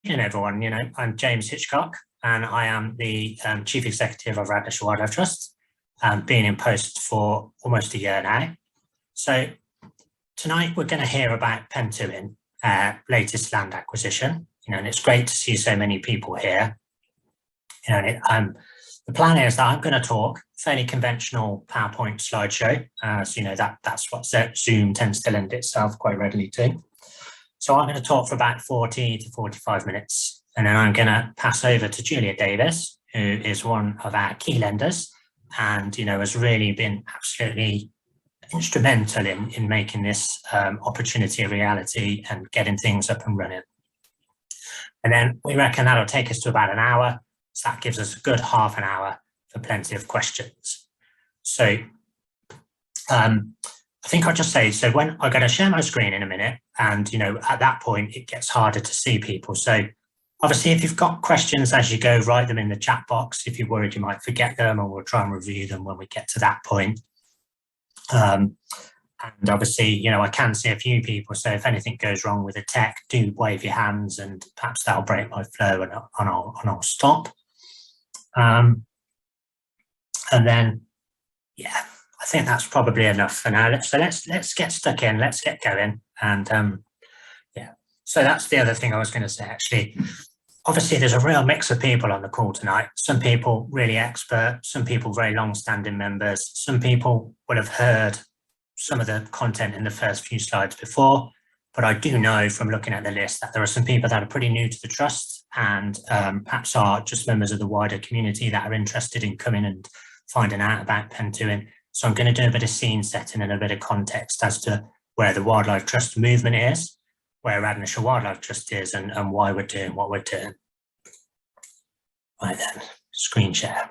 everyone. I'm James Hitchcock, and I am the Chief Executive of Radnorshire Wildlife Trust, been in post for almost a year now. So tonight we're going to hear about Pentwyn, latest land acquisition, and it's great to see so many people here. The plan is that I'm going to talk fairly conventional PowerPoint slideshow, so that's what Zoom tends to lend itself quite readily to. So I'm going to talk for about 40 to 45 minutes, and then I'm going to pass over to Julia Davies, who is one of our key lenders and, has really been absolutely instrumental in making this opportunity a reality and getting things up and running. And then we reckon that'll take us to about an hour. So that gives us a good half an hour for plenty of questions. So I think I'll just say, so when I'm going to share my screen in a minute, and at that point it gets harder to see people. So obviously, if you've got questions as you go, write them in the chat box. If you're worried you might forget them, and we'll try and review them when we get to that point. And obviously, I can see a few people. So if anything goes wrong with the tech, do wave your hands, and perhaps that'll break my flow, and I'll stop. And then, yeah. I think that's probably enough for now. So let's get stuck in. Let's get going. And yeah, so that's the other thing I was going to say. Actually, obviously, there's a real mix of people on the call tonight. Some people really expert. Some people very long-standing members. Some people would have heard some of the content in the first few slides before. But I do know from looking at the list that there are some people that are pretty new to the trust and perhaps are just members of the wider community that are interested in coming and finding out about Pentwyn. So I'm going to do a bit of scene setting and a bit of context as to where the Wildlife Trust movement is, where Radnorshire Wildlife Trust is, and why we're doing what we're doing. Right then, screen share.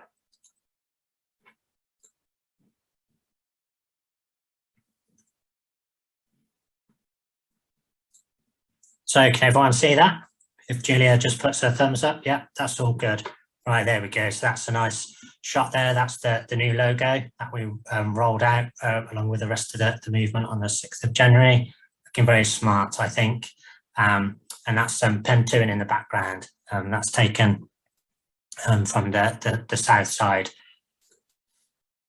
So can everyone see that? If Julia just puts her thumbs up, yeah, that's all good. Right, there we go. So that's a nice shot there. That's the new logo that we rolled out along with the rest of the movement on the 6th of January. Looking very smart, I think. And that's Pentwyn in the background. That's taken from the south side.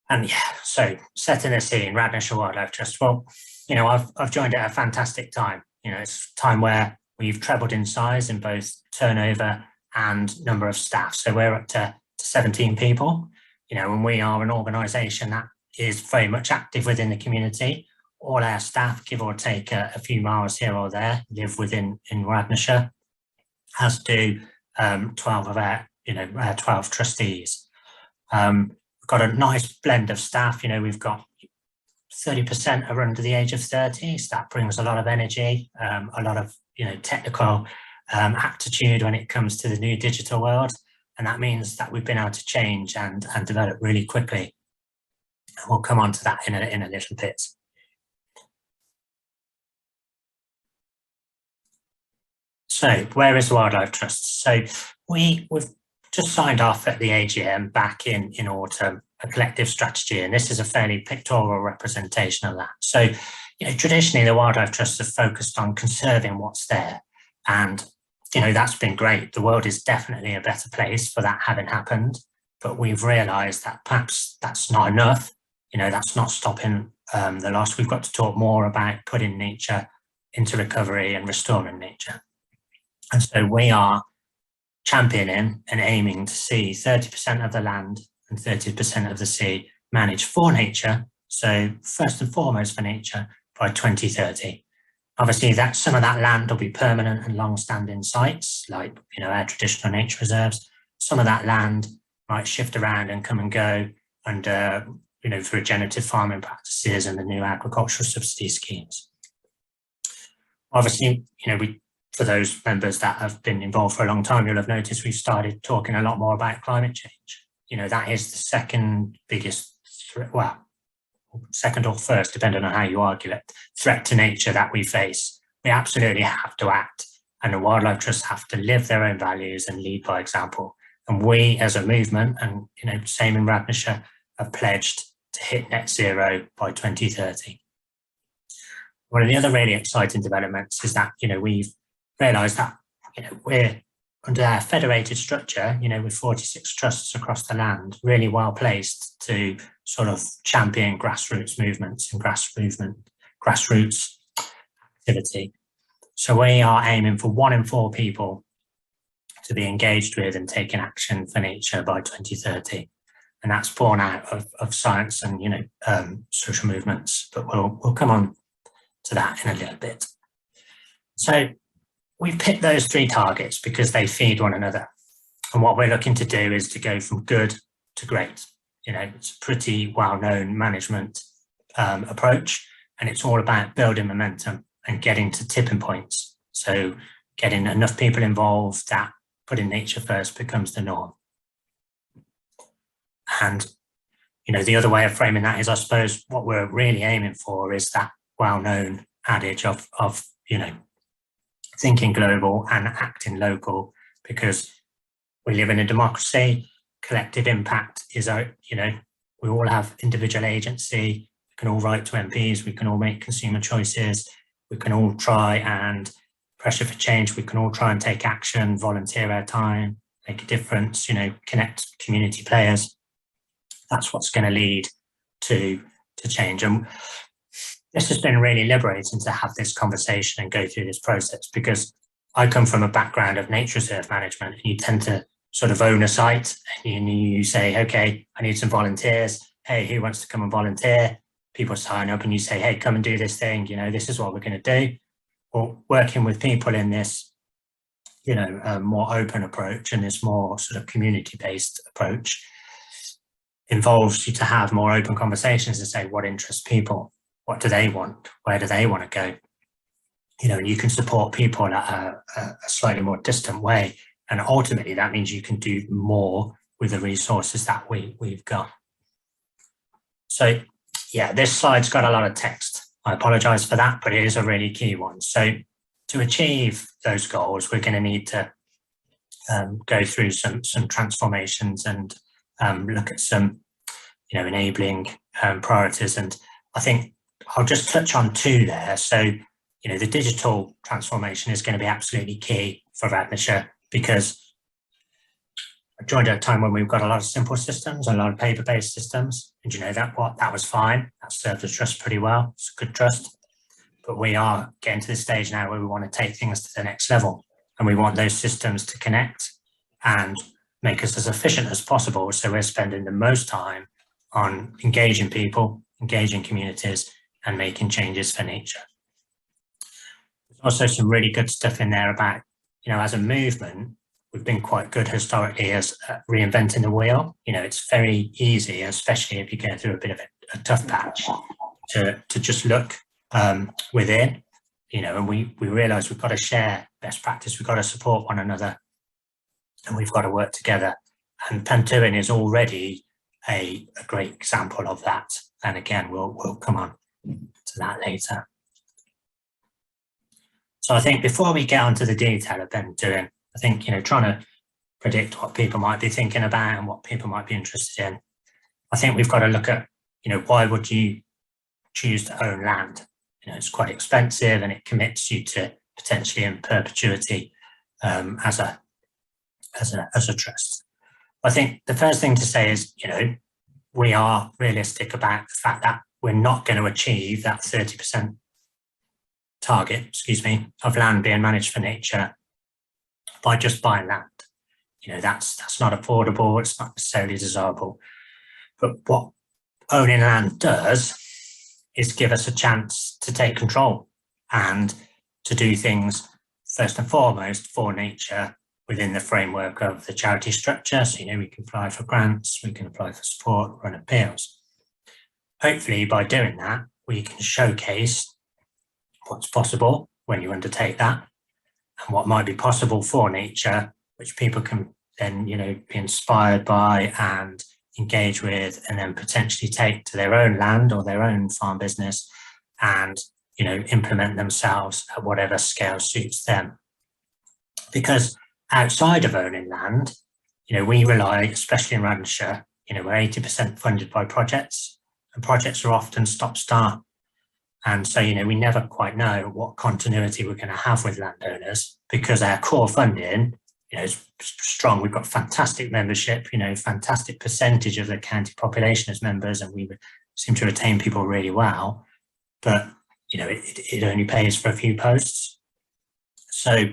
And yeah, so setting the scene, Radnorshire Wildlife Trust. Well, I've joined at a fantastic time. It's a time where we've trebled in size in both turnover and number of staff. So we're up to 17 people, and we are an organisation that is very much active within the community. All our staff, give or take a few miles here or there, live in Radnorshire, as do 12 of our 12 trustees. We've got a nice blend of staff. We've got 30% are under the age of 30, so that brings a lot of energy, a lot of technical aptitude when it comes to the new digital world, and that means that we've been able to change and develop really quickly. And we'll come on to that in a little bit. So where is the Wildlife Trust? So we've just signed off at the AGM back in autumn a collective strategy, and this is a fairly pictorial representation of that. So traditionally the Wildlife Trusts have focused on conserving what's there, and that's been great. The world is definitely a better place for that having happened, but we've realised that perhaps that's not enough. That's not stopping the loss. We've got to talk more about putting nature into recovery and restoring nature. And so we are championing and aiming to see 30% of the land and 30% of the sea managed for nature. So first and foremost for nature by 2030. Obviously, some of that land will be permanent and long-standing sites, like our traditional nature reserves. Some of that land might shift around and come and go under for regenerative farming practices and the new agricultural subsidy schemes. Obviously, for those members that have been involved for a long time, you'll have noticed we've started talking a lot more about climate change. That is the second biggest threat, well, second or first, depending on how you argue it, threat to nature that we face. We absolutely have to act, and the Wildlife Trusts have to live their own values and lead by example. And we as a movement, and same in Radnorshire, have pledged to hit net zero by 2030. One of the other really exciting developments is that we've realised that we're under our federated structure, you know, with 46 trusts across the land, really well placed to sort of champion grassroots movements and grassroots activity. So we are aiming for 1 in 4 people to be engaged with and taking action for nature by 2030. And that's born out of science and, you know, social movements, but we'll come on to that in a little bit. So we've picked those 3 targets because they feed one another. And what we're looking to do is to go from good to great. You know, it's a pretty well-known management approach, and it's all about building momentum and getting to tipping points. So getting enough people involved that putting nature first becomes the norm. And, you know, the other way of framing that is, I suppose, what we're really aiming for is that well-known adage of you know, thinking global and acting local, because we live in a democracy. Collective impact is, you know, we all have individual agency. We can all write to MPs. We can all make consumer choices. We can all try and pressure for change. We can all try and take action, volunteer our time, make a difference, you know, connect community players. That's what's going to lead to change. And this has been really liberating to have this conversation and go through this process, because I come from a background of nature reserve management, and you tend to sort of own a site and you say, okay, I need some volunteers. Hey, who wants to come and volunteer? People sign up and you say, hey, come and do this thing. You know, this is what we're going to do. Or working with people in this, you know, more open approach and this more sort of community-based approach involves you to have more open conversations and say, what interests people? What do they want? Where do they want to go? You know, and you can support people in a slightly more distant way. And ultimately, that means you can do more with the resources that we've got. So, yeah, this slide's got a lot of text. I apologize for that, but it is a really key one. So to achieve those goals, we're going to need to go through some transformations and look at some, you know, enabling priorities. And I think I'll just touch on 2 there. So, you know, the digital transformation is going to be absolutely key for Radnorshire, because I joined at a time when we've got a lot of simple systems, a lot of paper-based systems. And you know, that was fine. That served the trust pretty well. It's a good trust. But we are getting to the stage now where we want to take things to the next level. And we want those systems to connect and make us as efficient as possible. So we're spending the most time on engaging people, engaging communities, and making changes for nature. There's also some really good stuff in there about, you know, as a movement, we've been quite good historically as reinventing the wheel. You know, it's very easy, especially if you go through a bit of a tough patch, to just look within, you know, and we realise we've got to share best practice, we've got to support one another, and we've got to work together. And Pentwyn is already a great example of that. And again, we'll come on to that later. So I think before we get onto the detail of Pentwyn, I think, you know, trying to predict what people might be thinking about and what people might be interested in, I think we've got to look at, you know, why would you choose to own land? You know, it's quite expensive and it commits you to potentially in perpetuity as a trust. I think the first thing to say is, you know, we are realistic about the fact that we're not going to achieve that 30% target, of land being managed for nature by just buying land. You know, that's not affordable, it's not necessarily desirable. But what owning land does is give us a chance to take control and to do things first and foremost for nature within the framework of the charity structure. So, you know, we can apply for grants, we can apply for support, run appeals. Hopefully by doing that, we can showcase what's possible when you undertake that and what might be possible for nature, which people can then, you know, be inspired by and engage with, and then potentially take to their own land or their own farm business and, you know, implement themselves at whatever scale suits them. Because outside of owning land, you know, we rely, especially in Radnorshire, you know, we're 80% funded by projects, and projects are often stop-start. And so, you know, we never quite know what continuity we're going to have with landowners, because our core funding is strong. We've got fantastic membership, fantastic percentage of the county population as members, and we seem to retain people really well. But, it only pays for a few posts. So,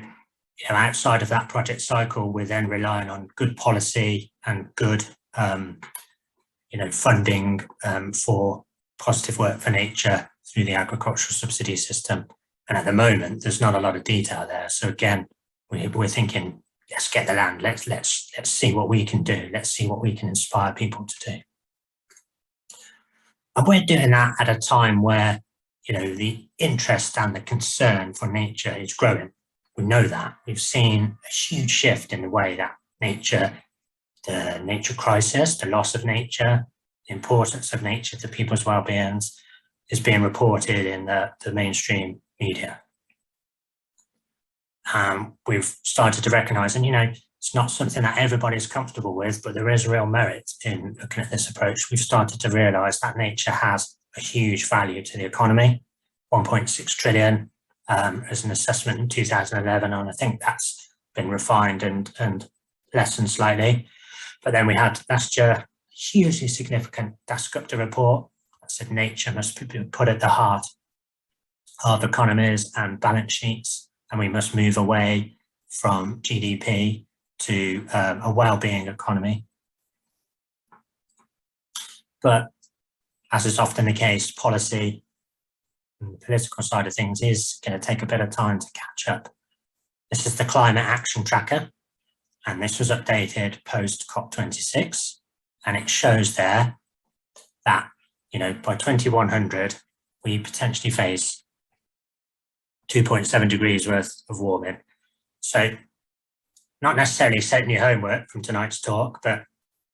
outside of that project cycle, we're then relying on good policy and good, funding for positive work for nature through the agricultural subsidy system. And at the moment, there's not a lot of detail there. So again, we're thinking, let's get the land. Let's see what we can do. Let's see what we can inspire people to do. And we're doing that at a time where, the interest and the concern for nature is growing. We know that. We've seen a huge shift in the way that the nature crisis, the loss of nature, the importance of nature to people's well-beings is being reported in the mainstream media. We've started to recognise, and it's not something that everybody's comfortable with, but there is real merit in looking at this approach. We've started to realise that nature has a huge value to the economy, 1.6 trillion as an assessment in 2011, and I think that's been refined and lessened slightly. But then we had last year hugely significant Dasgupta report that said nature must be put at the heart of economies and balance sheets, and we must move away from GDP to a well-being economy. But as is often the case, policy and the political side of things is going to take a bit of time to catch up. This is the Climate Action Tracker, and this was updated post COP26, and it shows there that, by 2100, we potentially face 2.7 degrees worth of warming. So not necessarily setting your homework from tonight's talk, but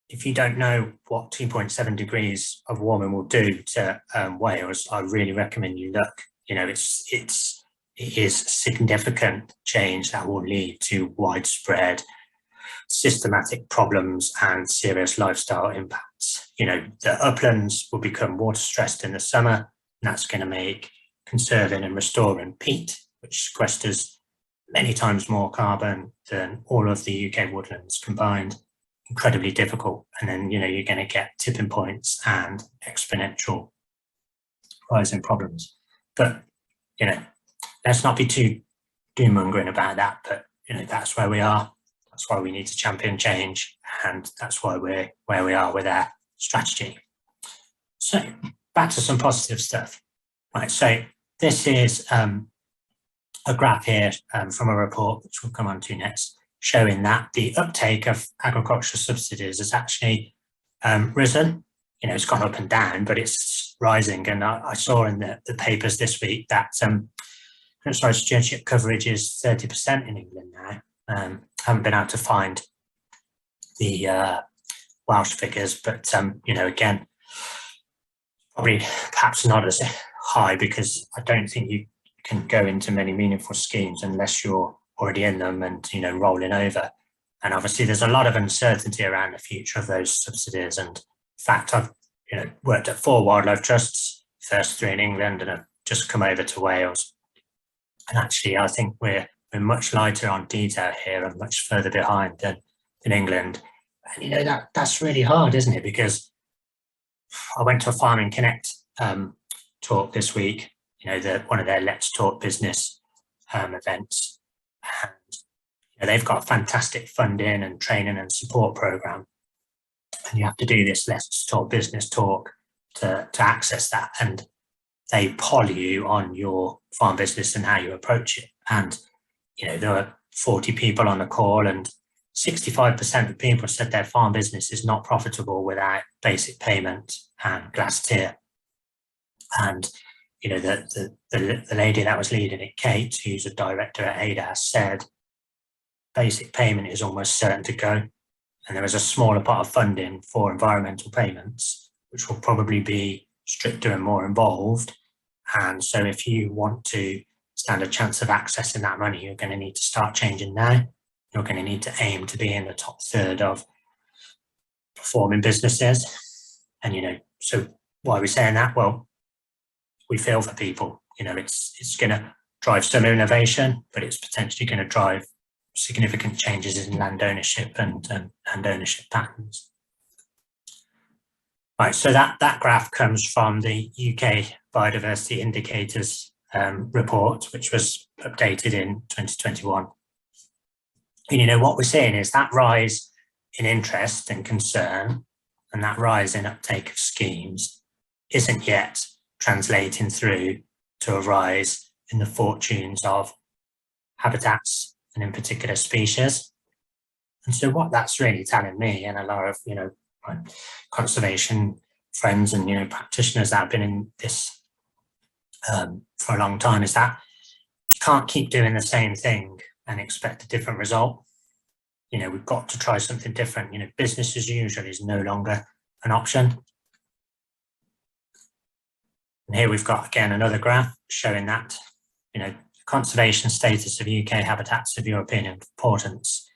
if you don't know what 2.7 degrees of warming will do to Wales, I really recommend you look. It is significant change that will lead to widespread systematic problems and serious lifestyle impacts. The uplands will become water stressed in the summer, and that's going to make conserving and restoring peat, which sequesters many times more carbon than all of the UK woodlands combined, incredibly difficult. And then, you're going to get tipping points and exponential rising problems. But, let's not be too doom-mongering about that. But, that's where we are. That's why we need to champion change. And that's why we're where we are with our strategy. So back to some positive stuff. Right, so this is a graph here from a report, which we'll come on to next, showing that the uptake of agricultural subsidies has actually risen. It's gone up and down, but it's rising. And I saw in the papers this week that stewardship coverage is 30% in England now. I haven't been able to find the Welsh figures, but again, probably perhaps not as high, because I don't think you can go into many meaningful schemes unless you're already in them and rolling over. And obviously there's a lot of uncertainty around the future of those subsidies. And in fact, I've worked at 4 wildlife trusts, first 3 in England, and I've just come over to Wales. And actually, I think we're much lighter on detail here and much further behind than England. And that's really hard, isn't it? Because I went to a Farming Connect talk this week, one of their Let's Talk Business events. And they've got fantastic funding and training and support program. And you have to do this Let's Talk Business talk to access that. And they poll you on your farm business and how you approach it. And, there were 40 people on the call, and 65% of people said their farm business is not profitable without basic payment and glass tier. And, the lady that was leading it, Kate, who's a director at ADAS, said basic payment is almost certain to go. And there is a smaller pot of funding for environmental payments, which will probably be stricter and more involved. And so if you want to stand a chance of accessing that money, you're going to need to start changing now. You're going to need to aim to be in the top third of performing businesses. And, so why are we saying that? Well, we feel for people. It's going to drive some innovation, but it's potentially going to drive significant changes in land ownership and ownership patterns. Right, so that graph comes from the UK Biodiversity Indicators report, which was updated in 2021. And what we're seeing is that rise in interest and concern and that rise in uptake of schemes isn't yet translating through to a rise in the fortunes of habitats and in particular species. And so what that's really telling me, and a lot of my conservation friends and practitioners that have been in this for a long time, is that you can't keep doing the same thing and expect a different result. We've got to try something different. Business as usual is no longer an option. And here we've got again another graph showing that the conservation status of UK habitats of European importance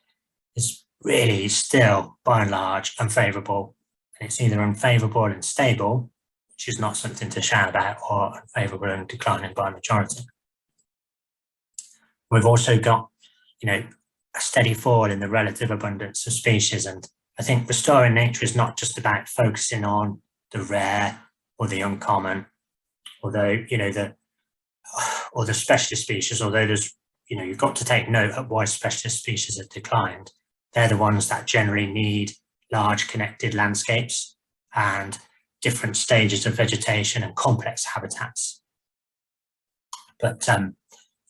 is really still by and large unfavourable, and it's either unfavourable and stable, which is not something to shout about, or unfavourable and declining by majority. We've also got a steady fall in the relative abundance of species, and I think restoring nature is not just about focusing on the rare or the uncommon, although or the specialist species, although there's you've got to take note of why specialist species have declined. They're the ones that generally need large connected landscapes and different stages of vegetation and complex habitats. But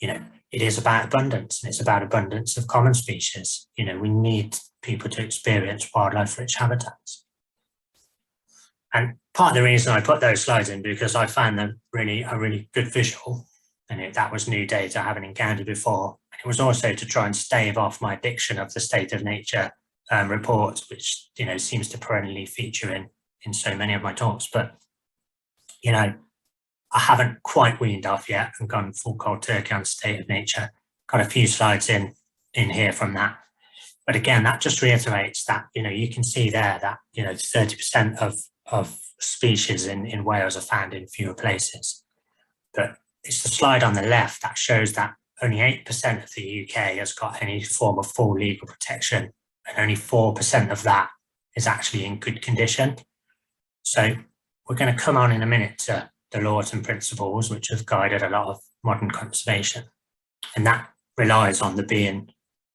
it is about abundance, and it's about abundance of common species. We need people to experience wildlife-rich habitats. And part of the reason I put those slides in, because I found them a really good visual, and that was new data I haven't encountered before. And it was also to try and stave off my addiction of the State of Nature report, which seems to perennially feature in so many of my talks. But I haven't quite weaned off yet and gone full cold turkey on State of Nature. Got a few slides in here from that. But again, that just reiterates that, you can see there that, 30% of species in Wales are found in fewer places. But it's the slide on the left that shows that only 8% of the UK has got any form of full legal protection, and only 4% of that is actually in good condition. So we're going to come on in a minute to the laws and principles which have guided a lot of modern conservation. And that relies on there being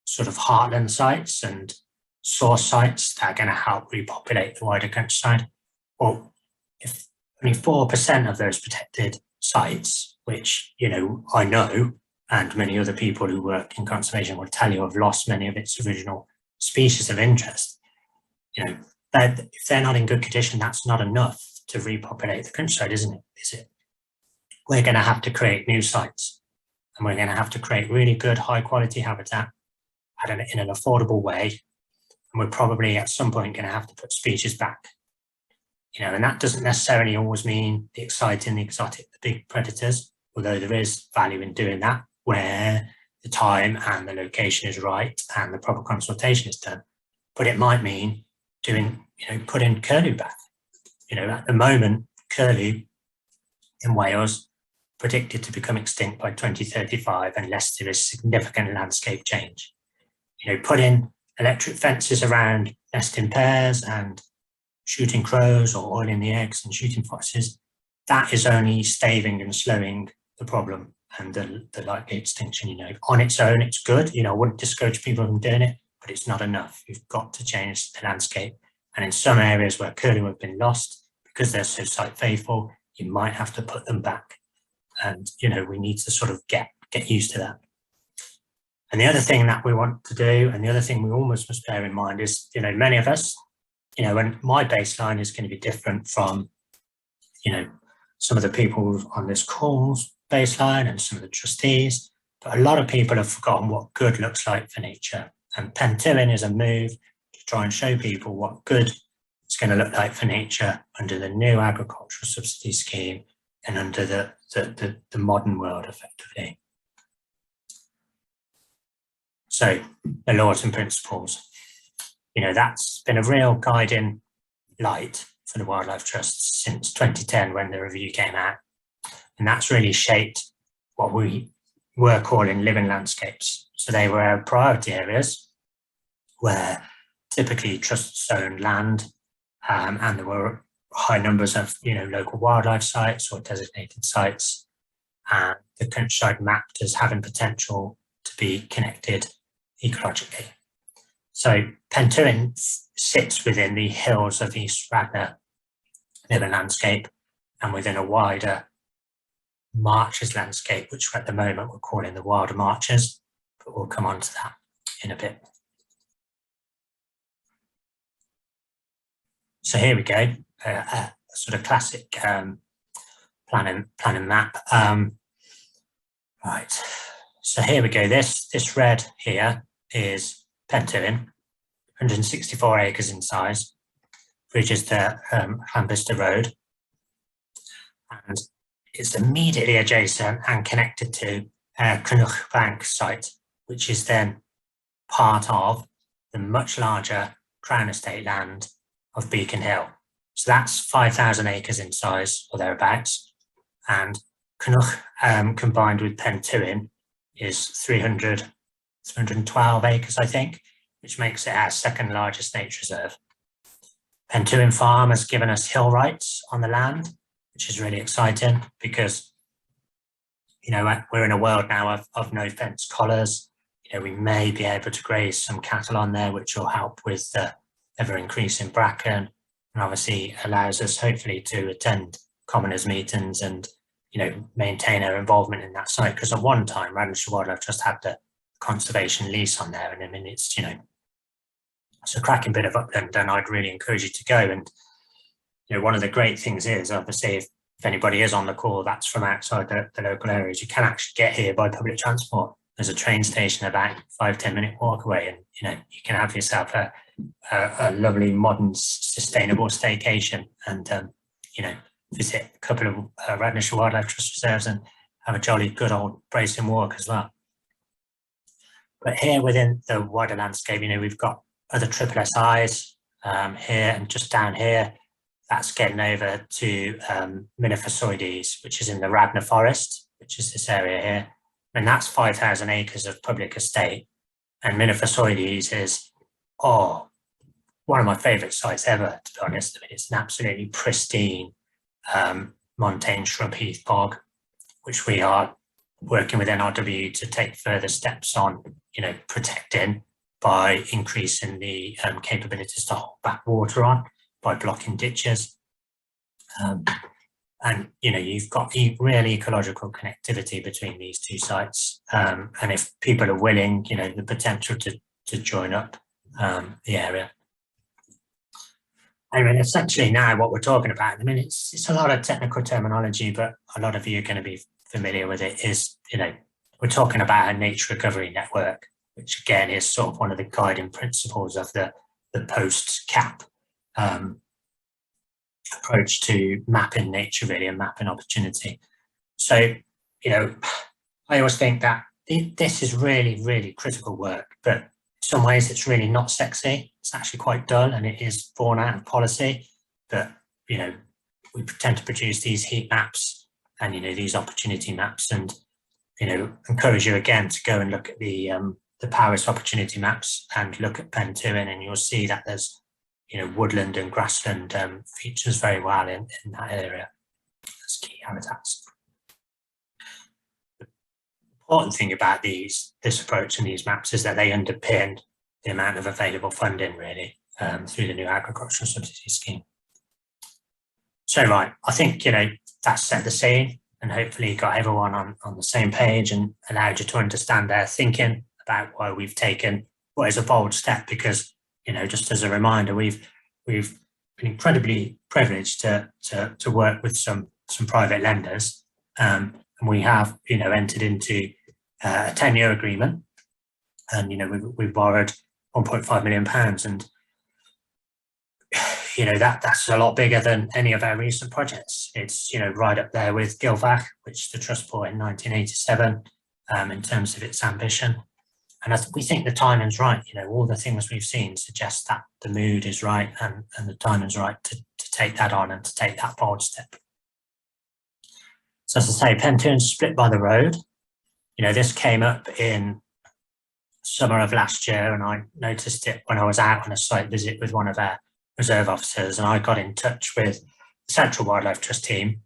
sort of heartland sites and source sites that are going to help repopulate the wider countryside. Well, if only 4% of those protected sites, which, I know, and many other people who work in conservation will tell you have lost many of its original species of interest, if they're not in good condition, that's not enough to repopulate the countryside, isn't it? Is it? We're going to have to create new sites, and we're going to have to create really good, high quality habitat in an affordable way. And we're probably at some point going to have to put species back. And that doesn't necessarily always mean the exciting, the exotic, the big predators, although there is value in doing that where the time and the location is right and the proper consultation is done. But it might mean putting curlew back. At the moment, curlew in Wales predicted to become extinct by 2035 unless there is significant landscape change. Putting electric fences around nesting pairs and shooting crows, or oiling the eggs and shooting foxes, that is only staving and slowing the problem and the likely extinction. On its own, it's good. I wouldn't discourage people from doing it, but it's not enough. You've got to change the landscape. And in some areas where curlew have been lost, because they're so site faithful, you might have to put them back. And, we need to sort of get used to that. And the other thing that we want to do, and the other thing we almost must bear in mind is, many of us, and my baseline is going to be different from, some of the people on this call's baseline and some of the trustees, but a lot of people have forgotten what good looks like for nature. And Pentwyn is a move to try and show people what good is going to look like for nature under the new agricultural subsidy scheme and under the modern world, effectively. So the laws and principles, that's been a real guiding light for the Wildlife Trust since 2010 when the review came out. And that's really shaped what we were calling living landscapes. So they were priority areas where typically trusts owned land, and there were high numbers of local wildlife sites or designated sites, and the countryside mapped as having potential to be connected ecologically. So Pentwyn sits within the hills of East Radnor living landscape and within a wider marches landscape, which at the moment we're calling the wilder marches, but we'll come on to that in a bit. So here we go, a sort of classic planning map. Right, so here we go. This red here is Pentwyn, 164 acres in size, bridges the Llanbista Road, and it's immediately adjacent and connected to Cynwch Bank site, which is then part of the much larger Crown Estate land of Beacon Hill. So that's 5,000 acres in size or thereabouts, and Cynwch combined with Pentwyn is 312 acres, I think, which makes it our second largest nature reserve. Pentwyn Farm has given us hill rights on the land, which is really exciting because, we're in a world now of no fence collars. We may be able to graze some cattle on there, which will help with the ever increasing bracken, and obviously allows us hopefully to attend commoners meetings and, maintain our involvement in that site. Because at one time, Radnorshire Wildlife Trust had the conservation lease on there, and I mean, it's a cracking bit of upland, and I'd really encourage you to go. And one of the great things is, obviously, if anybody is on the call that's from outside the local areas, you can actually get here by public transport. There's a train station about 5-10 minute walk away, and you can have yourself a lovely modern sustainable staycation, and visit a couple of Radnorshire Wildlife Trust reserves and have a jolly good old bracing walk as well. But here within the wider landscape, we've got other triple SIs here, and just down here, that's getting over to Minophosoides, which is in the Radnor Forest, which is this area here. And that's 5,000 acres of public estate. And Minophosoides is, one of my favourite sites ever, to be honest. I mean, it's an absolutely pristine montane shrub heath bog, which we are working with NRW to take further steps on, protecting by increasing the capabilities to hold back water on, by blocking ditches. And you've got really ecological connectivity between these two sites. And if people are willing, the potential to join up the area. I mean, essentially now what we're talking about, I mean, it's a lot of technical terminology, but a lot of you are going to be familiar with it, is, we're talking about a nature recovery network, which again is sort of one of the guiding principles of the post-CAP approach to mapping nature, really, and mapping opportunity. So, I always think that this is really, really critical work, but in some ways it's really not sexy. It's actually quite dull, and it is born out of policy. But, we tend to produce these heat maps and, these opportunity maps, and, encourage you again to go and look at the Paris opportunity maps and look at Pentwyn, and you'll see that there's woodland and grassland features very well in that area as key habitats. The important thing about this approach and these maps is that they underpin the amount of available funding, really, through the new agricultural subsidy scheme. So, right, I think, that's set the scene, and hopefully got everyone on the same page and allowed you to understand their thinking about why we've taken what is a bold step, because just as a reminder, we've been incredibly privileged to work with some private lenders, and we have entered into a 10-year agreement, and we've borrowed £1.5 million, and that's a lot bigger than any of our recent projects. It's right up there with Gilbert, which the trust bought in 1987, in terms of its ambition. And we think the timing's right. All the things we've seen suggest that the mood is right, and the timing's right to take that on and to take that bold step. So as I say, Pentwyn's split by the road. this came up in summer of last year, and I noticed it when I was out on a site visit with one of our reserve officers, and I got in touch with the Central Wildlife Trust team,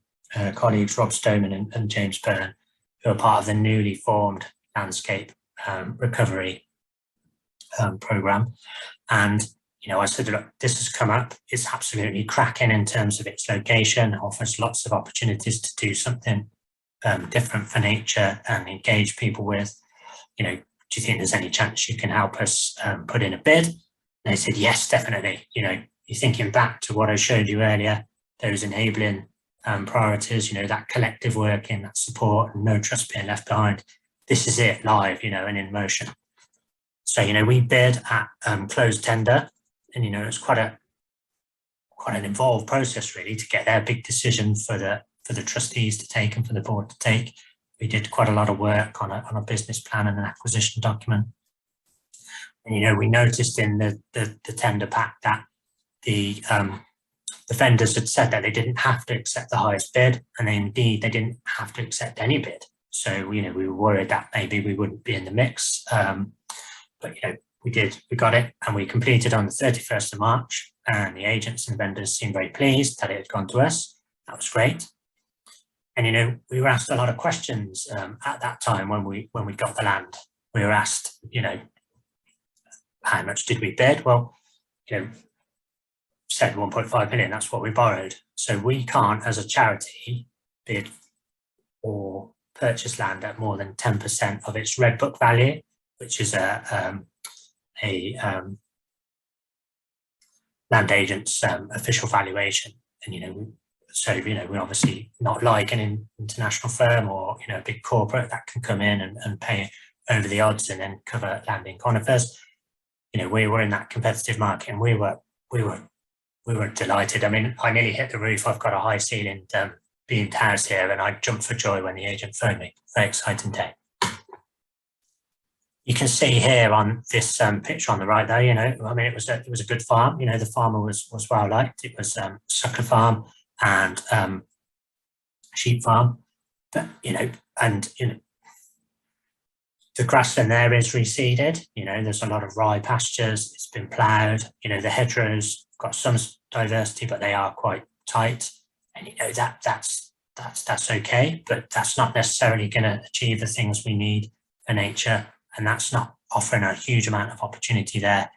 colleagues Rob Stoneman and James Byrne, who are part of the newly formed landscape recovery programme. And I said, look, this has come up. It's absolutely cracking in terms of its location. It offers lots of opportunities to do something different for nature and engage people with. Do you think there's any chance you can help us put in a bid? And they said, yes, definitely. You're thinking back to what I showed you earlier, those enabling priorities, that collective working, that support, and no trust being left behind. This is it live, and in motion. So, we bid at closed tender, and, it's quite an involved process really to get their big decision for the trustees to take and for the board to take. We did quite a lot of work on a business plan and an acquisition document. And, we noticed in the tender pack that the vendors had said that they didn't have to accept the highest bid, and indeed they didn't have to accept any bid. So, we were worried that maybe we wouldn't be in the mix. But, we got it, and we completed on the 31st of March, and the agents and vendors seemed very pleased that it had gone to us. That was great. And, we were asked a lot of questions at that time when we got the land. We were asked, how much did we bid? Well, said 1.5 million, that's what we borrowed. So we can't, as a charity, bid or purchase land at more than 10% of its red book value, which is a land agent's official valuation. And, we're obviously not like an international firm or, a big corporate that can come in and pay over the odds and then cover landing conifers. We were in that competitive market, and we were delighted. I mean, I nearly hit the roof. I've got a high ceilinged beamed house here, and I jumped for joy when the agent phoned me. Very exciting day. You can see here on this picture on the right there, it was a good farm. The farmer was well liked. It was sucker farm and sheep farm, but the grassland there is reseeded. There's a lot of rye pastures. It's been ploughed. The hedgerows got some diversity, but they are quite tight. And that's okay, but that's not necessarily going to achieve the things we need for nature, and that's not offering a huge amount of opportunity there.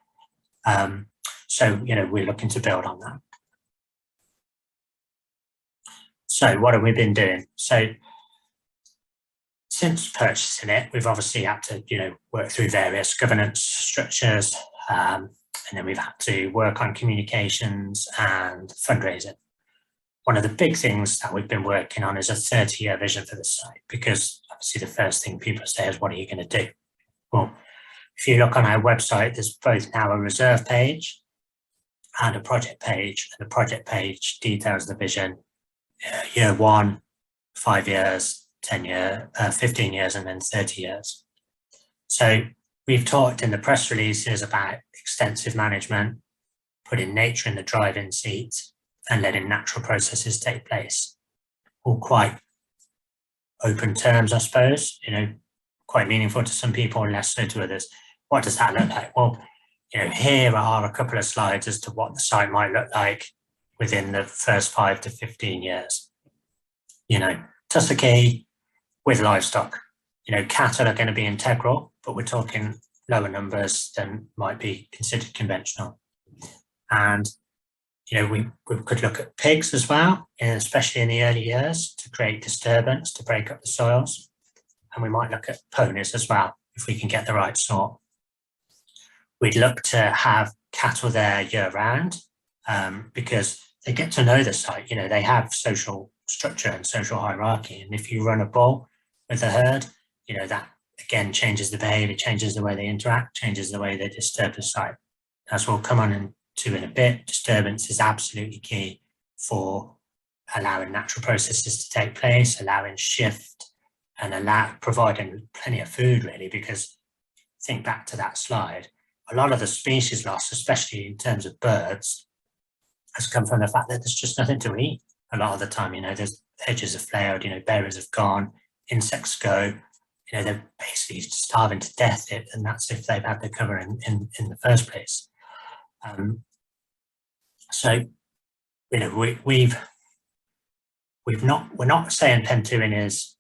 So we're looking to build on that. So what have we been doing? So since purchasing it, we've obviously had to, work through various governance structures, and then we've had to work on communications and fundraising. One of the big things that we've been working on is a 30-year vision for the site, because obviously the first thing people say is, what are you going to do? Well, if you look on our website, there's both now a reserve page and a project page, and the project page details the vision, year 1, 5 years, 10 years, 15 years, and then 30 years. So we've talked in the press releases about extensive management, putting nature in the driving seat, and letting natural processes take place. All quite open terms, I suppose, quite meaningful to some people and less so to others. What does that look like? Well, here are a couple of slides as to what the site might look like within the first 5 to 15 years. Tussocky with livestock. Cattle are going to be integral, but we're talking lower numbers than might be considered conventional. And, we could look at pigs as well, especially in the early years, to create disturbance, to break up the soils. And we might look at ponies as well, if we can get the right sort. We'd look to have cattle there year round, because they get to know the site. They have social structure and social hierarchy. And if you run a bull with a herd, that again changes the behavior, changes the way they interact, changes the way they disturb the site. As we'll come on into in a bit, disturbance is absolutely key for allowing natural processes to take place, allowing shift, and providing plenty of food, really, because think back to that slide, a lot of the species loss, especially in terms of birds, has come from the fact that there's just nothing to eat a lot of the time. There's hedges have flared, berries have gone, insects go. they're basically starving to death, and that's if they've had the cover in the first place. So, we're not saying Pentwyn is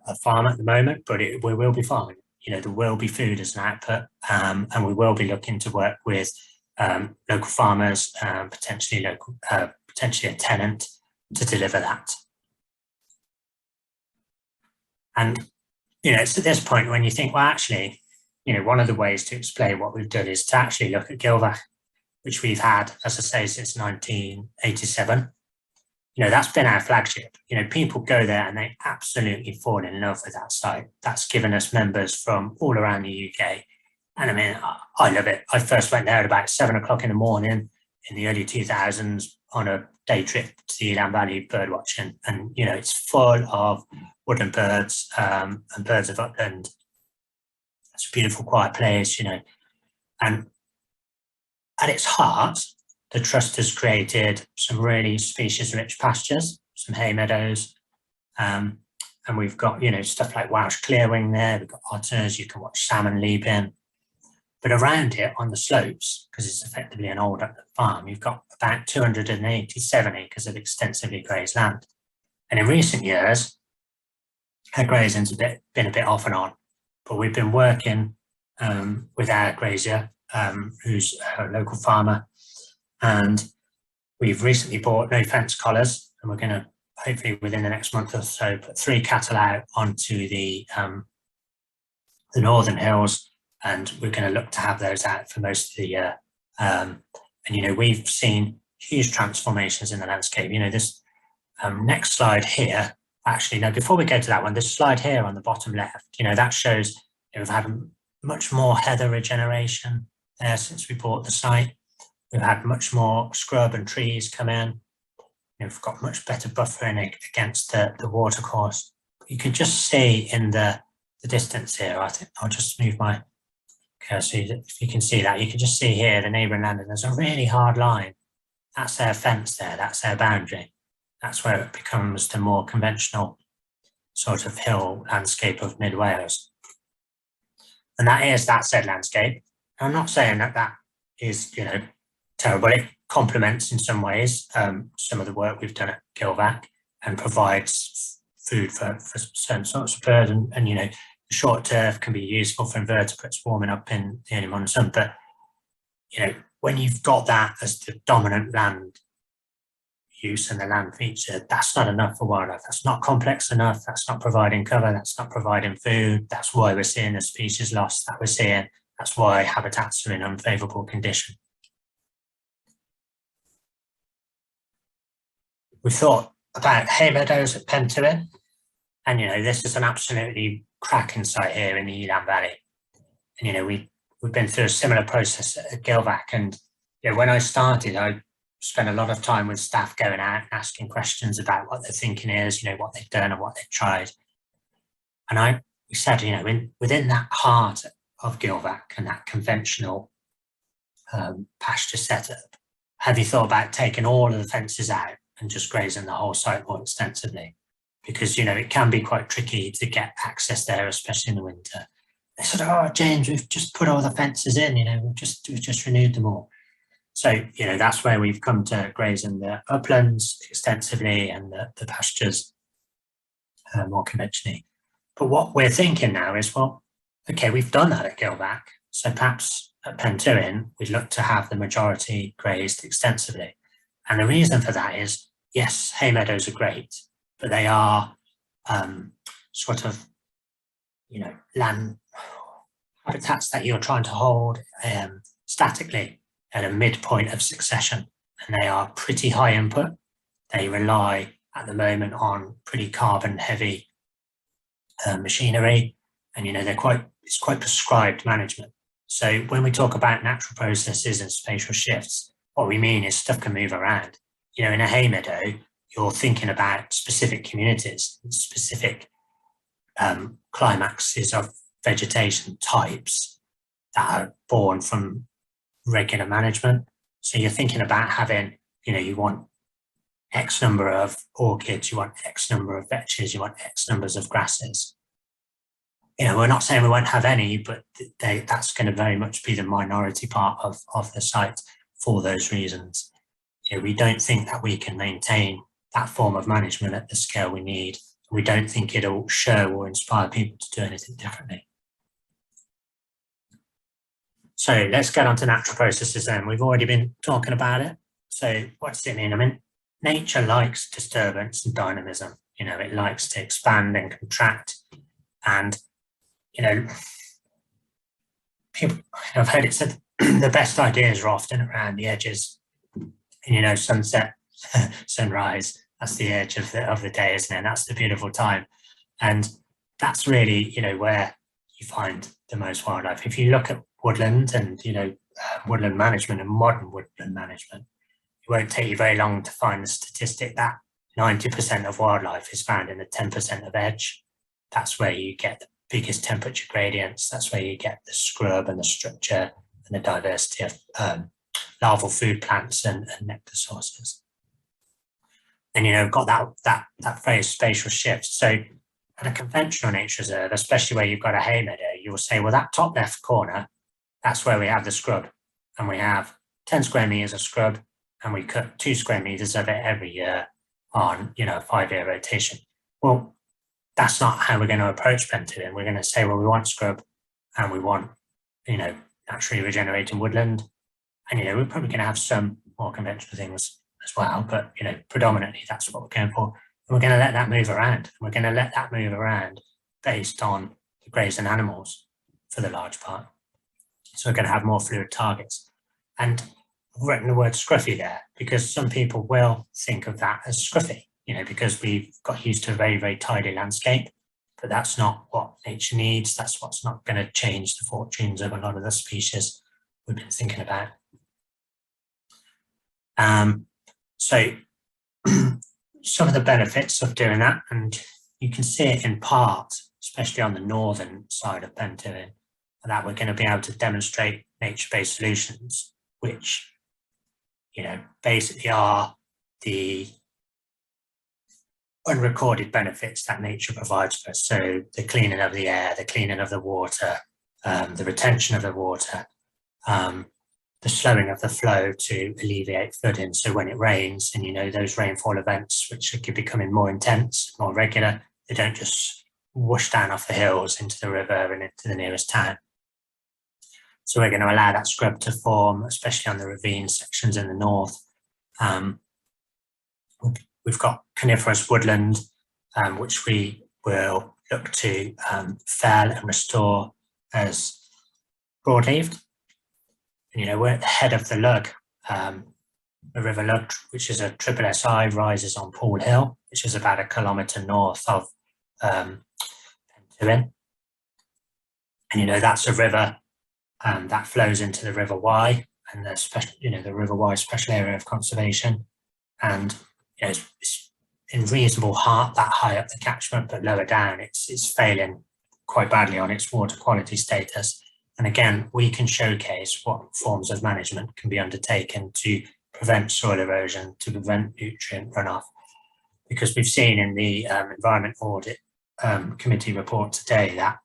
a farm at the moment, but we will be farming. There will be food as an output, and we will be looking to work with local farmers, potentially a tenant to deliver that. And it's at this point when you think, well, actually, one of the ways to explain what we've done is to actually look at Gilbert, which we've had, as I say, since 1987. That's been our flagship. People go there and they absolutely fall in love with that site. That's given us members from all around the UK. And I mean, I love it. I first went there at about 7 o'clock in the morning in the early 2000s on a day trip to the Elan Valley bird watching. And, it's full of woodland birds and birds of upland. It's a beautiful, quiet place, and at its heart, the Trust has created some really species-rich pastures, some hay meadows, and we've got, stuff like Welsh clearwing there, we've got otters, you can watch salmon leaping. But around it on the slopes, because it's effectively an old upland farm, you've got about 287 acres of extensively grazed land. And in recent years, our grazing's been a bit off and on, but we've been working with our grazier, who's a local farmer, and we've recently bought no fence collars, and we're going to hopefully within the next month or so put 3 cattle out onto the northern hills, and we're going to look to have those out for most of the year. And we've seen huge transformations in the landscape. This next slide here, actually, no, before we go to that one, this slide here on the bottom left, that shows we've had much more heather regeneration there since we bought the site. We've had much more scrub and trees come in. We've got much better buffering against the watercourse. You can just see in the distance here, I think I'll just move my cursor, if you can see that, you can just see here the neighbouring land, and there's a really hard line. That's their fence there, that's their boundary. That's where it becomes the more conventional sort of hill landscape of mid Wales. And that is that said landscape. I'm not saying that is, terrible. It complements in some ways some of the work we've done at Gilbert and provides food for certain sorts of birds. And the short turf can be useful for invertebrates warming up in the early morning sun. But, when you've got that as the dominant land use and the land feature, that's not enough for wildlife. That's not complex enough. That's not providing cover. That's not providing food. That's why we're seeing the species loss that we're seeing. That's why habitats are in unfavourable condition. We thought about hay meadows at Pentwyn, and this is an absolutely cracking site here in the Elan Valley. And we've been through a similar process at Gilbert, and when I started, I spent a lot of time with staff going out and asking questions about what their thinking is, what they've done and what they've tried. And we said, within that heart of Gilbert and that conventional pasture setup, have you thought about taking all of the fences out and just grazing the whole site more extensively? Because, it can be quite tricky to get access there, especially in the winter. They said, oh, James, we've just put all the fences in, we've just renewed them all. So, that's where we've come to grazing the uplands extensively and the pastures more conventionally. But what we're thinking now is, well, okay, we've done that at Gilbert. So perhaps at Pentwyn, we'd look to have the majority grazed extensively. And the reason for that is, yes, hay meadows are great, but they are sort of, land habitats that you're trying to hold statically at a midpoint of succession. And they are pretty high input. They rely at the moment on pretty carbon heavy machinery. And, it's quite prescribed management. So when we talk about natural processes and spatial shifts, what we mean is stuff can move around. In a hay meadow, you're thinking about specific communities, specific climaxes of vegetation types that are born from regular management. So you're thinking about having, you want X number of orchids, you want X number of vetches, you want X numbers of grasses. we're not saying we won't have any, but that's going to very much be the minority part of the site for those reasons. We don't think that we can maintain that form of management at the scale we need. We don't think it'll show or inspire people to do anything differently. So let's get on to natural processes then. We've already been talking about it. So what's it mean? I mean, nature likes disturbance and dynamism. It likes to expand and contract. And, people, I've heard it said the best ideas are often around the edges. And, sunset, sunrise, that's the edge of the day, isn't it? That's the beautiful time. And that's really, where you find the most wildlife. If you look at woodland and, woodland management and modern woodland management, it won't take you very long to find the statistic that 90% of wildlife is found in the 10% of edge. That's where you get the biggest temperature gradients. That's where you get the scrub and the structure and the diversity of larval food plants and nectar sources. And, we've got that phrase spatial shift. So at a conventional nature reserve, especially where you've got a hay meadow, you'll say, well, that top left corner, that's where we have the scrub. And we have 10 square meters of scrub, and we cut 2 square meters of it every year on, a 5-year rotation. Well, that's not how we're going to approach Pentwyn. We're going to say, well, we want scrub and we want, naturally regenerating woodland. And, we're probably going to have some more conventional things as well, but, predominantly that's what we're going for. And we're going to let that move around. We're going to let that move around based on the grazing animals for the large part. So we're going to have more fluid targets. And I've written the word scruffy there because some people will think of that as scruffy, because we've got used to a very, very tidy landscape, but that's not what nature needs. That's what's not going to change the fortunes of a lot of the species we've been thinking about. So some of the benefits of doing that, and you can see it in part, especially on the northern side of Pentwyn, that we're going to be able to demonstrate nature-based solutions, which, basically are the unrecorded benefits that nature provides for us. So the cleaning of the air, the cleaning of the water, the retention of the water, the slowing of the flow to alleviate flooding. So when it rains and, those rainfall events, which are becoming more intense, more regular, they don't just whoosh down off the hills into the river and into the nearest town. So we're going to allow that scrub to form, especially on the ravine sections in the north. We've got coniferous woodland, which we will look to fell and restore as broadleaved. And, we're at the head of the Lug. The River Lug, which is a triple SI, rises on Pool Hill, which is about 1 kilometre north of Pentwyn. And, that's a river that flows into the River Wye and the special, the River Wye Special Area of Conservation. And, it's in reasonable heart that high up the catchment, but lower down, it's failing quite badly on its water quality status. And again, we can showcase what forms of management can be undertaken to prevent soil erosion, to prevent nutrient runoff, because we've seen in the Environment Audit Committee report today that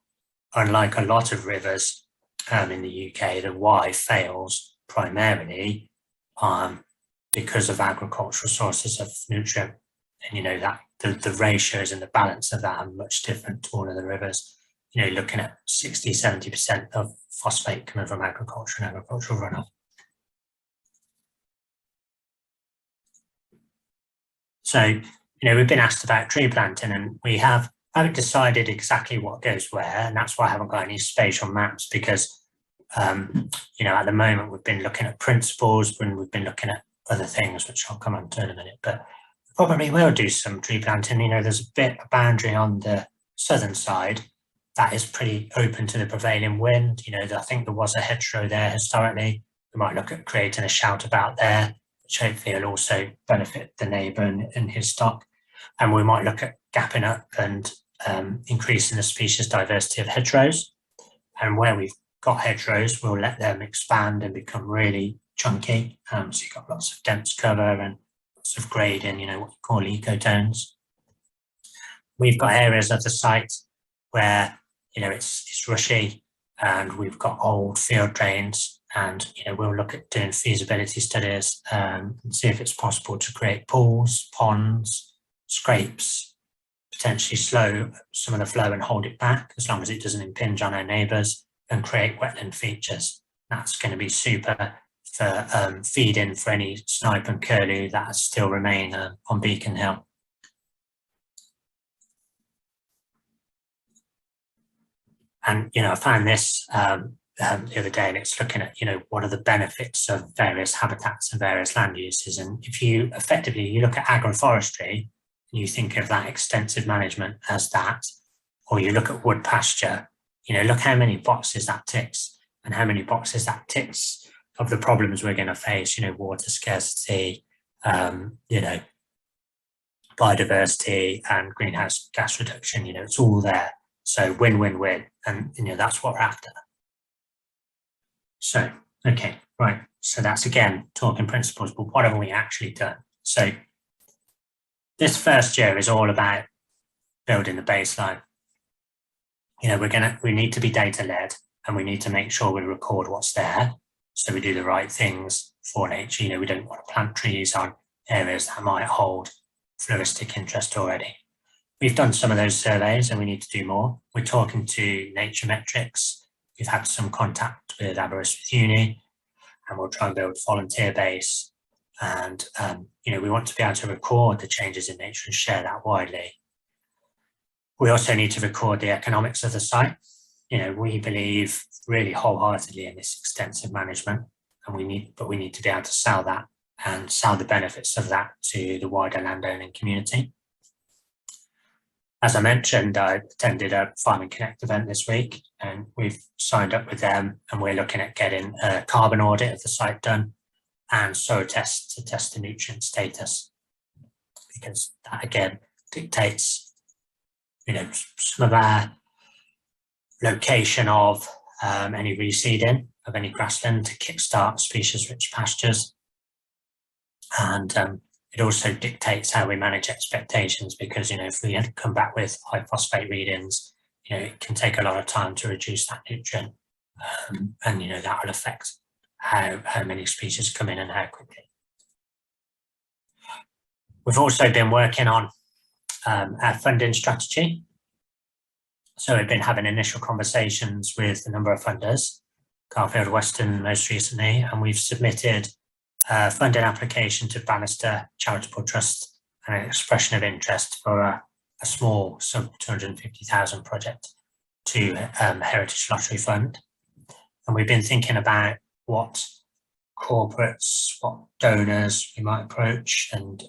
unlike a lot of rivers in the UK, the Wye fails primarily because of agricultural sources of nutrient. And that the ratios and the balance of that are much different to all of the rivers. Looking at 60–70% of phosphate coming from agriculture and agricultural runoff. So, we've been asked about tree planting, and we haven't decided exactly what goes where, and that's why I haven't got any spatial maps, because, at the moment we've been looking at principles when we've been looking at other things, which I'll come on to in a minute, but probably will do some tree planting. There's a bit of boundary on the southern side that is pretty open to the prevailing wind. I think there was a hedgerow there historically. We might look at creating a shout about there, which hopefully will also benefit the neighbour and his stock. And we might look at gapping up and increasing the species diversity of hedgerows. And where we've got hedgerows, we'll let them expand and become really chunky. So you've got lots of dense cover and lots of grading, what we call ecotones. We've got areas of the site where it's rushy, and we've got old field drains, and we'll look at doing feasibility studies and see if it's possible to create pools, ponds, scrapes, potentially slow some of the flow and hold it back as long as it doesn't impinge on our neighbours, and create wetland features. That's going to be super for feeding for any snipe and curlew that still remain on Beacon Hill. And I found this the other day, and it's looking at what are the benefits of various habitats and various land uses. And if you effectively look at agroforestry, and you think of that extensive management as that, or you look at wood pasture, look how many boxes that ticks, and how many boxes that ticks of the problems we're going to face. Water scarcity, biodiversity, and greenhouse gas reduction. It's all there. So win-win-win, and that's what we're after. So, okay, right. So that's again talking principles, but what have we actually done? So this first year is all about building the baseline. We need to be data-led, and we need to make sure we record what's there, so we do the right things for nature. We don't want to plant trees on areas that might hold floristic interest already. We've done some of those surveys, and we need to do more. We're talking to Nature Metrics. We've had some contact with Aberystwyth Uni, and we'll try and build a volunteer base. And, we want to be able to record the changes in nature and share that widely. We also need to record the economics of the site. We believe really wholeheartedly in this extensive management, and we need to be able to sell that and sell the benefits of that to the wider landowning community. As I mentioned, I attended a Farming Connect event this week, and we've signed up with them, and we're looking at getting a carbon audit of the site done and soil tests to test the nutrient status, because that again dictates, some of our location of any reseeding of any grassland to kickstart species-rich pastures. And it also dictates how we manage expectations, because if we come back with high phosphate readings, it can take a lot of time to reduce that nutrient, and that will affect how many species come in and how quickly. We've also been working on our funding strategy. So we've been having initial conversations with a number of funders, Garfield Weston most recently, and we've submitted a funding application to Bannister Charitable Trust and an expression of interest for a small sub 250,000 project to Heritage Lottery Fund. And we've been thinking about what corporates, what donors we might approach, and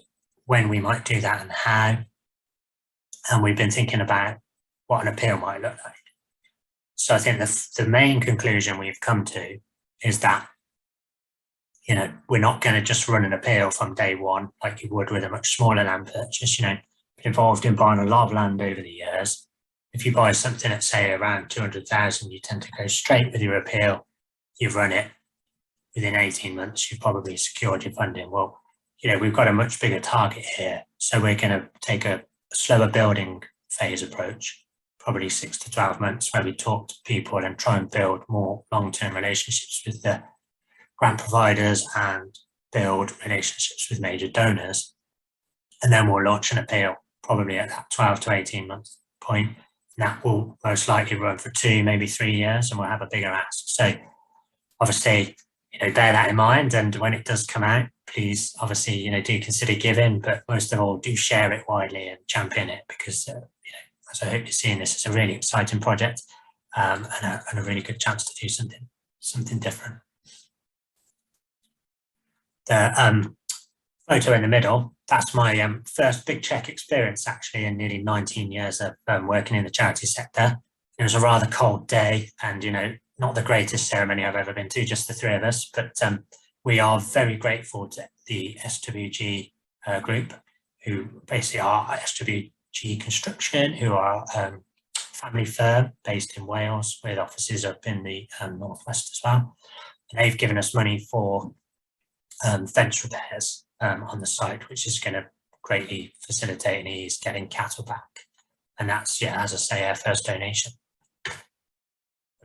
when we might do that and how. And we've been thinking about what an appeal might look like. So I think the main conclusion we've come to is that we're not going to just run an appeal from day one like you would with a much smaller land purchase. Been involved in buying a lot of land over the years. If you buy something at, say, around 200,000, you tend to go straight with your appeal. You've run it within 18 months, you've probably secured your funding. Well, we've got a much bigger target here. So we're going to take a slower building phase approach, probably 6 to 12 months, where we talk to people and try and build more long-term relationships with the grant providers and build relationships with major donors. And then we'll launch an appeal probably at that 12 to 18 month point. And that will most likely run for 2, maybe 3 years, and we'll have a bigger ask. So obviously, bear that in mind. And when it does come out, please, obviously, do consider giving, but most of all, do share it widely and champion it, because, as I hope you're seeing, this is a really exciting project, and a really good chance to do something different. The photo in the middle, that's my first big check experience, actually, in nearly 19 years of working in the charity sector. It was a rather cold day, and, not the greatest ceremony I've ever been to, just the 3 of us, but we are very grateful to the SWG group, who basically are SWG Construction, who are a family firm based in Wales with offices up in the northwest as well. And they've given us money for fence repairs on the site, which is going to greatly facilitate and ease getting cattle back. And that's, as I say, our first donation.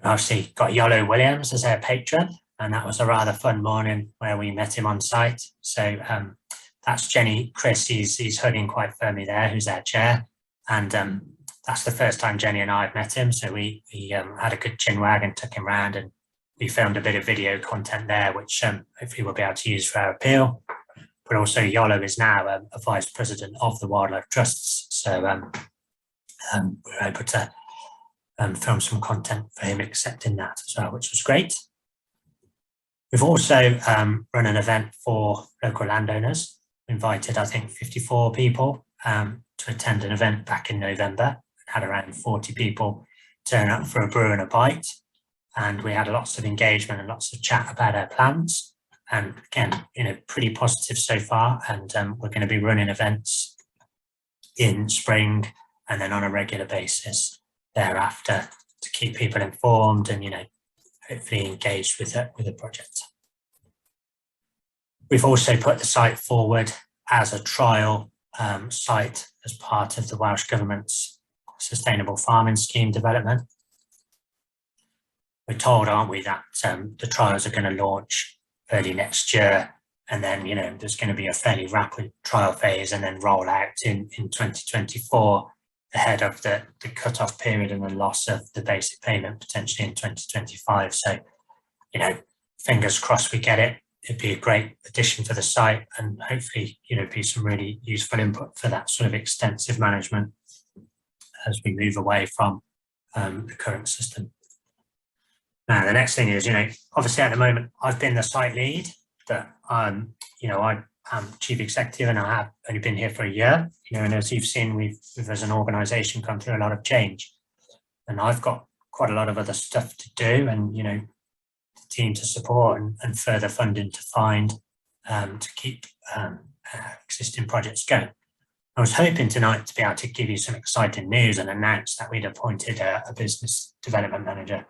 Obviously got Yolo Williams as our patron, and that was a rather fun morning where we met him on site. So that's Jenny, Chris, he's hugging quite firmly there, who's our chair. And that's the first time Jenny and I have met him. So we had a good chin wag and took him round, and we filmed a bit of video content there, which hopefully we'll be able to use for our appeal. But also Yolo is now a vice president of the Wildlife Trusts. So we were able to film some content for him accepting that as well, which was great. We've also run an event for local landowners, invited I think 54 people to attend an event back in November, had around 40 people turn up for a brew and a bite, and we had lots of engagement and lots of chat about our plans, and again, pretty positive so far. And we're going to be running events in spring and then on a regular basis thereafter to keep people informed and hopefully engaged with the project. We've also put the site forward as a trial site as part of the Welsh Government's Sustainable Farming Scheme development. We're told, aren't we, that the trials are going to launch early next year, and then there's going to be a fairly rapid trial phase and then roll out in 2024 ahead of the cut-off period and the loss of the basic payment potentially in 2025. So, fingers crossed we get it. It'd be a great addition to the site, and hopefully, be some really useful input for that sort of extensive management as we move away from the current system. Now, the next thing is, obviously at the moment, I've been the site lead, but I'm chief executive and I have only been here for a year, and as you've seen, we've as an organisation come through a lot of change, and I've got quite a lot of other stuff to do, and the team to support and further funding to find to keep existing projects going. I was hoping tonight to be able to give you some exciting news and announce that we'd appointed a business development manager,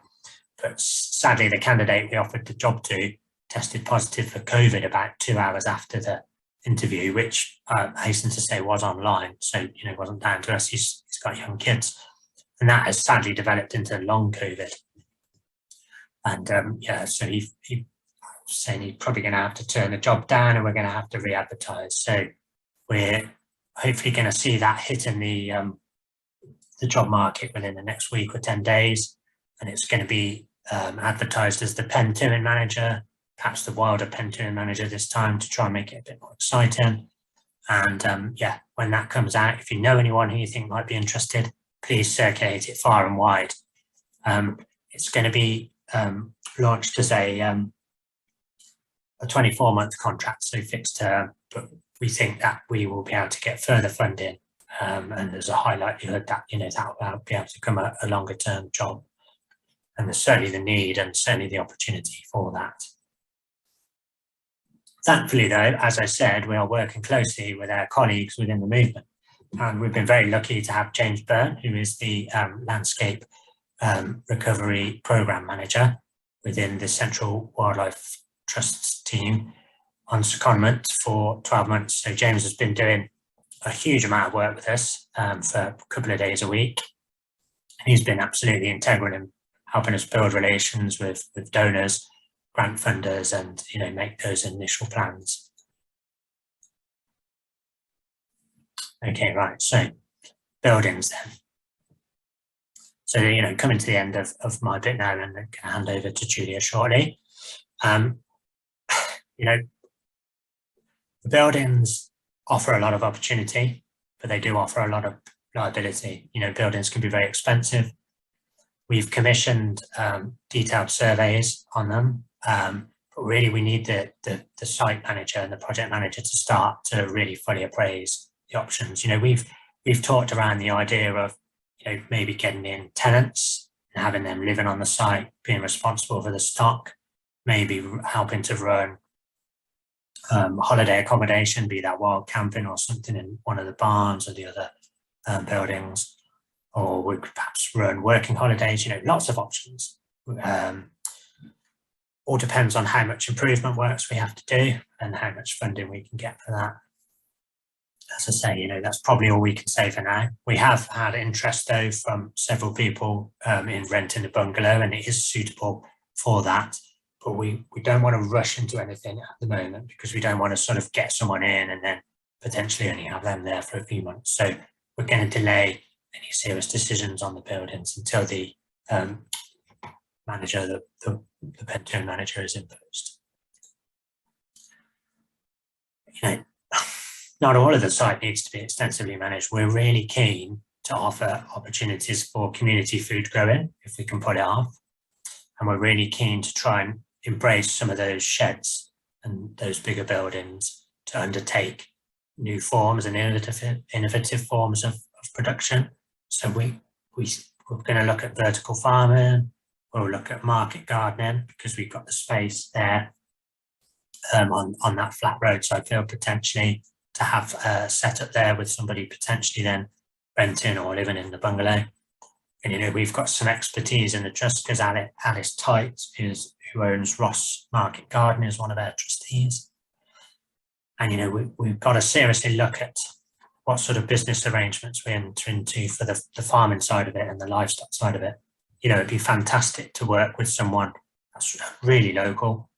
but sadly the candidate we offered the job to tested positive for COVID about 2 hours after the interview, which I hasten to say was online. So, it wasn't down to us. He's got young kids. And that has sadly developed into long COVID. And so he's saying he's probably going to have to turn the job down, and we're going to have to re-advertise. So we're hopefully going to see that hit in the job market within the next week or 10 days. And it's going to be advertised as the Pentwyn manager, perhaps the wilder Pentwyn manager this time, to try and make it a bit more exciting. And when that comes out, if you know anyone who you think might be interested, please circulate it far and wide. It's going to be launched as a 24-month contract, so fixed term, but we think that we will be able to get further funding, and there's a high likelihood that that will be able to become a longer term job, and there's certainly the need and certainly the opportunity for that. Thankfully, though, as I said, we are working closely with our colleagues within the movement, and we've been very lucky to have James Byrne, who is the Landscape Recovery Programme Manager within the Central Wildlife Trust team, on secondment for 12 months. So James has been doing a huge amount of work with us for a couple of days a week. And he's been absolutely integral in helping us build relations with donors, grant funders, and make those initial plans. Okay, right, so buildings then. So, coming to the end of my bit now, and I'm going to hand over to Julia shortly. The buildings offer a lot of opportunity, but they do offer a lot of liability. Buildings can be very expensive. We've commissioned detailed surveys on them, but really we need the site manager and the project manager to start to really fully appraise the options. We've talked around the idea of maybe getting in tenants and having them living on the site, being responsible for the stock, maybe helping to run holiday accommodation, be that wild camping or something in one of the barns or the other buildings, or we could perhaps run working holidays, lots of options. All depends on how much improvement works we have to do and how much funding we can get for that. as I say, that's probably all we can say for now. We have had interest though from several people in renting a bungalow, and it is suitable for that. But we don't want to rush into anything at the moment, because we don't want to sort of get someone in and then potentially only have them there for a few months. So we're going to delay any serious decisions on the buildings until the manager, the Pentwyn manager, is in post. Not all of the site needs to be extensively managed. We're really keen to offer opportunities for community food growing, if we can pull it off. And we're really keen to try and embrace some of those sheds and those bigger buildings to undertake new forms and innovative forms of production. So we're going to look at vertical farming. We'll look at market gardening, because we've got the space there on that flat roadside field, potentially, to have set up there with somebody potentially then renting or living in the bungalow. And we've got some expertise in the trust, because Alice Tite, who owns Ross Market Garden, is one of our trustees. And we've got to seriously look at what sort of business arrangements we enter into for the farming side of it and the livestock side of it. It'd be fantastic to work with someone that's really local.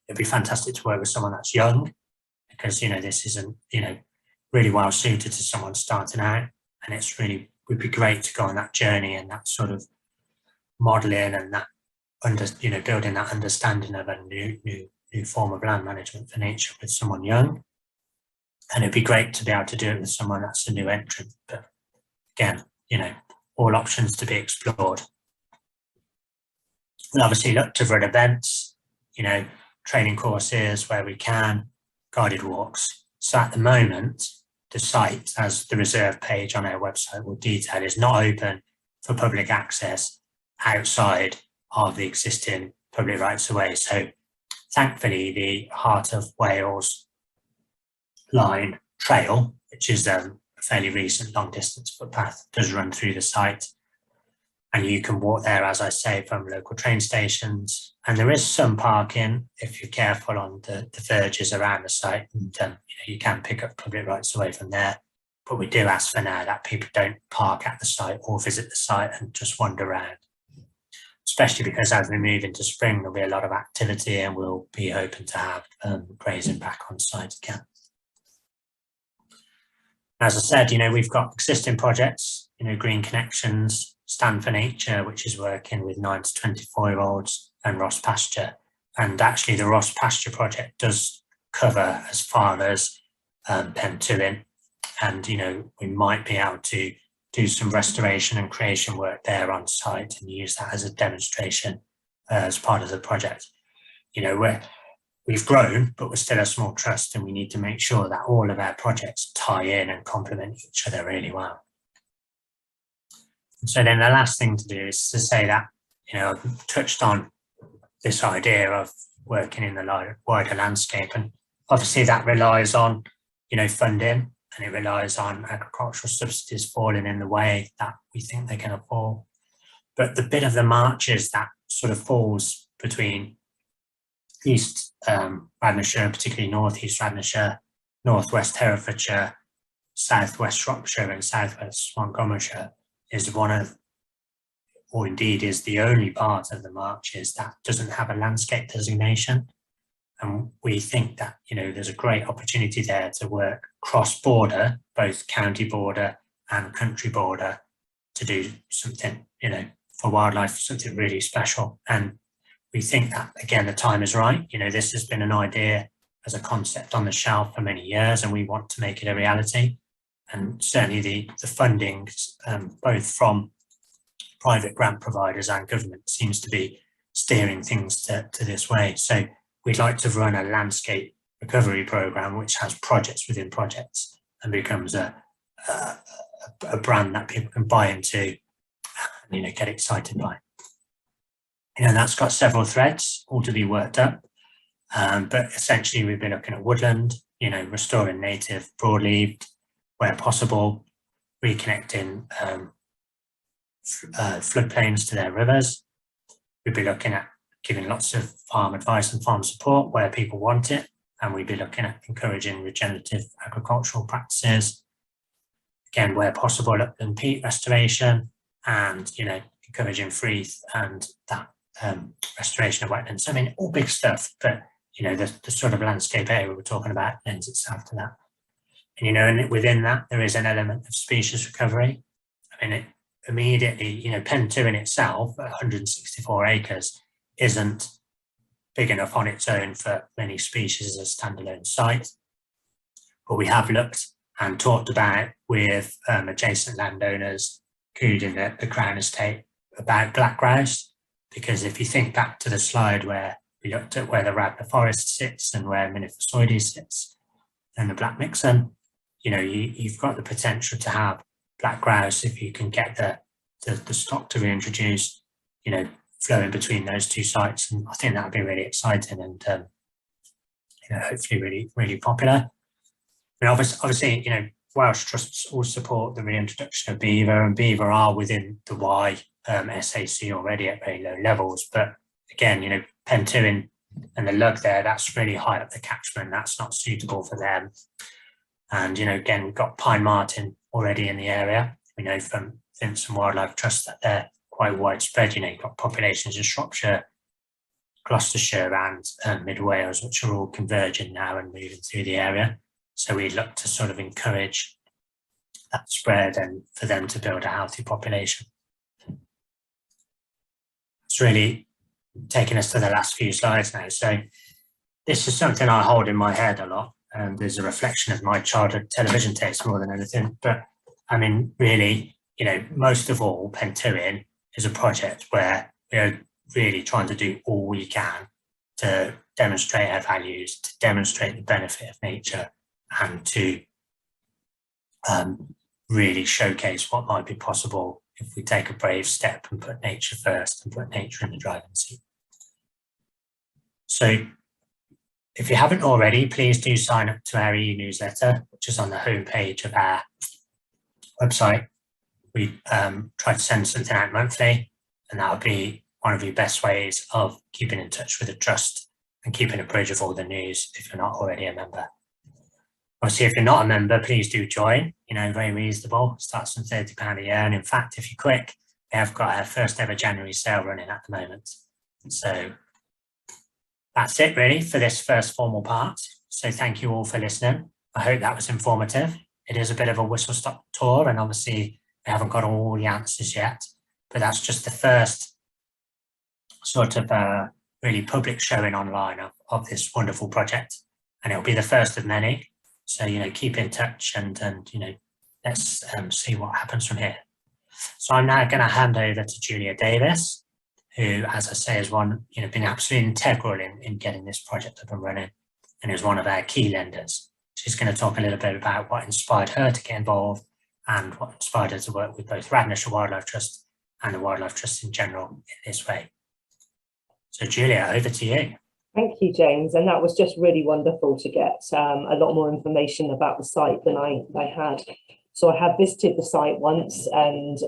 It'd be fantastic to work with someone that's young, because this isn't really well suited to someone starting out, and it's really would be great to go on that journey and that sort of modelling and that building that understanding of a new form of land management for nature with someone young. And it'd be great to be able to do it with someone that's a new entrant. But again, all options to be explored. We'll obviously look to run events, training courses where we can, guided walks. So at the moment, the site, as the reserve page on our website will detail, is not open for public access outside of the existing public rights of way. So thankfully, the Heart of Wales line trail, which is a fairly recent long distance footpath, does run through the site. And you can walk there, as I say, from local train stations. And there is some parking, if you're careful, on the verges around the site. And you can pick up public rights away from there. But we do ask for now that people don't park at the site or visit the site and just wander around. Especially because as we move into spring, there'll be a lot of activity, and we'll be hoping to have grazing back on site again. As I said, we've got existing projects, Green Connections, Stand for Nature, which is working with 9 to 24-year-olds, and Ross Pasture. And actually the Ross Pasture project does cover as far as Pentwyn. And, we might be able to do some restoration and creation work there on site and use that as a demonstration as part of the project. We've grown, but we're still a small trust, and we need to make sure that all of our projects tie in and complement each other really well. And so then the last thing to do is to say that, I've touched on this idea of working in the wider landscape, and obviously that relies on, funding, and it relies on agricultural subsidies falling in the way that we think they're going to fall. But the bit of the marches that sort of falls between East Radnorshire, particularly North East Radnorshire, Northwest Herefordshire, Southwest Shropshire and Southwest Montgomeryshire is one of, or indeed is the only part of the marches that doesn't have a landscape designation. And we think that, there's a great opportunity there to work cross-border, both county border and country border, to do something, for wildlife, something really special. And we think that, again, the time is right. This has been an idea as a concept on the shelf for many years, and we want to make it a reality. And certainly the funding, both from private grant providers and government, seems to be steering things to this way. So we'd like to run a landscape recovery program which has projects within projects and becomes a brand that people can buy into and get excited by. That's got several threads all to be worked up, but essentially we've been looking at woodland, restoring native broadleaved where possible, reconnecting floodplains to their rivers. We'll be looking at giving lots of farm advice and farm support where people want it, and we'd be looking at encouraging regenerative agricultural practices. Again, where possible, upland peat restoration, and encouraging freeze and that restoration of wetlands. I mean, all big stuff, but the sort of landscape area we're talking about lends itself to that. And and within that there is an element of species recovery. I mean, it immediately, Pentwyn itself at 164 acres isn't big enough on its own for many species as a standalone site, but we have looked and talked about with adjacent landowners, including the Crown Estate, about black grouse, because if you think back to the slide where we looked at where the Radnorshire Forest sits and where Minifossoides sits and the black mixen, you've got the potential to have black grouse if you can get the stock to reintroduce, flowing between those two sites. And I think that would be really exciting and, hopefully really, really popular. And obviously, Welsh trusts all support the reintroduction of beaver, and beaver are within the Y SAC already at very low levels. But again, Pentwyn and the lug there, that's really high up the catchment. That's not suitable for them. And, again, we've got pine marten already in the area. We know from Enewsletter Wildlife Trust that they're quite widespread. You've got populations in Shropshire, Gloucestershire and Mid Wales, which are all converging now and moving through the area. So we look to sort of encourage that spread and for them to build a healthy population. It's really taking us to the last few slides now. So this is something I hold in my head a lot, and there's a reflection of my childhood television taste more than anything. But I mean, really, most of all, Pentwyn is a project where we're really trying to do all we can to demonstrate our values, to demonstrate the benefit of nature, and to really showcase what might be possible if we take a brave step and put nature first and put nature in the driving seat. So if you haven't already, please do sign up to our e-newsletter, which is on the homepage of our website. We try to send something out monthly, and that'll be one of your best ways of keeping in touch with the trust and keeping a bridge of all the news if you're not already a member. Obviously, if you're not a member, please do join. Very reasonable. Starts from £30 a year. And in fact, if you're quick, we have got our first ever January sale running at the moment. So that's it really for this first formal part. So thank you all for listening. I hope that was informative. It is a bit of a whistle-stop tour, and obviously we haven't got all the answers yet, but that's just the first sort of really public showing online of this wonderful project. And it'll be the first of many. So, keep in touch and let's see what happens from here. So I'm now going to hand over to Julia Davies, who, as I say, has been absolutely integral in getting this project up and running, and is one of our key lenders. She's going to talk a little bit about what inspired her to get involved and what inspired her to work with both Radnorshire Wildlife Trust and the Wildlife Trust in general in this way. So Julia, over to you. Thank you, James. And that was just really wonderful to get a lot more information about the site than I had. So I have visited the site once, and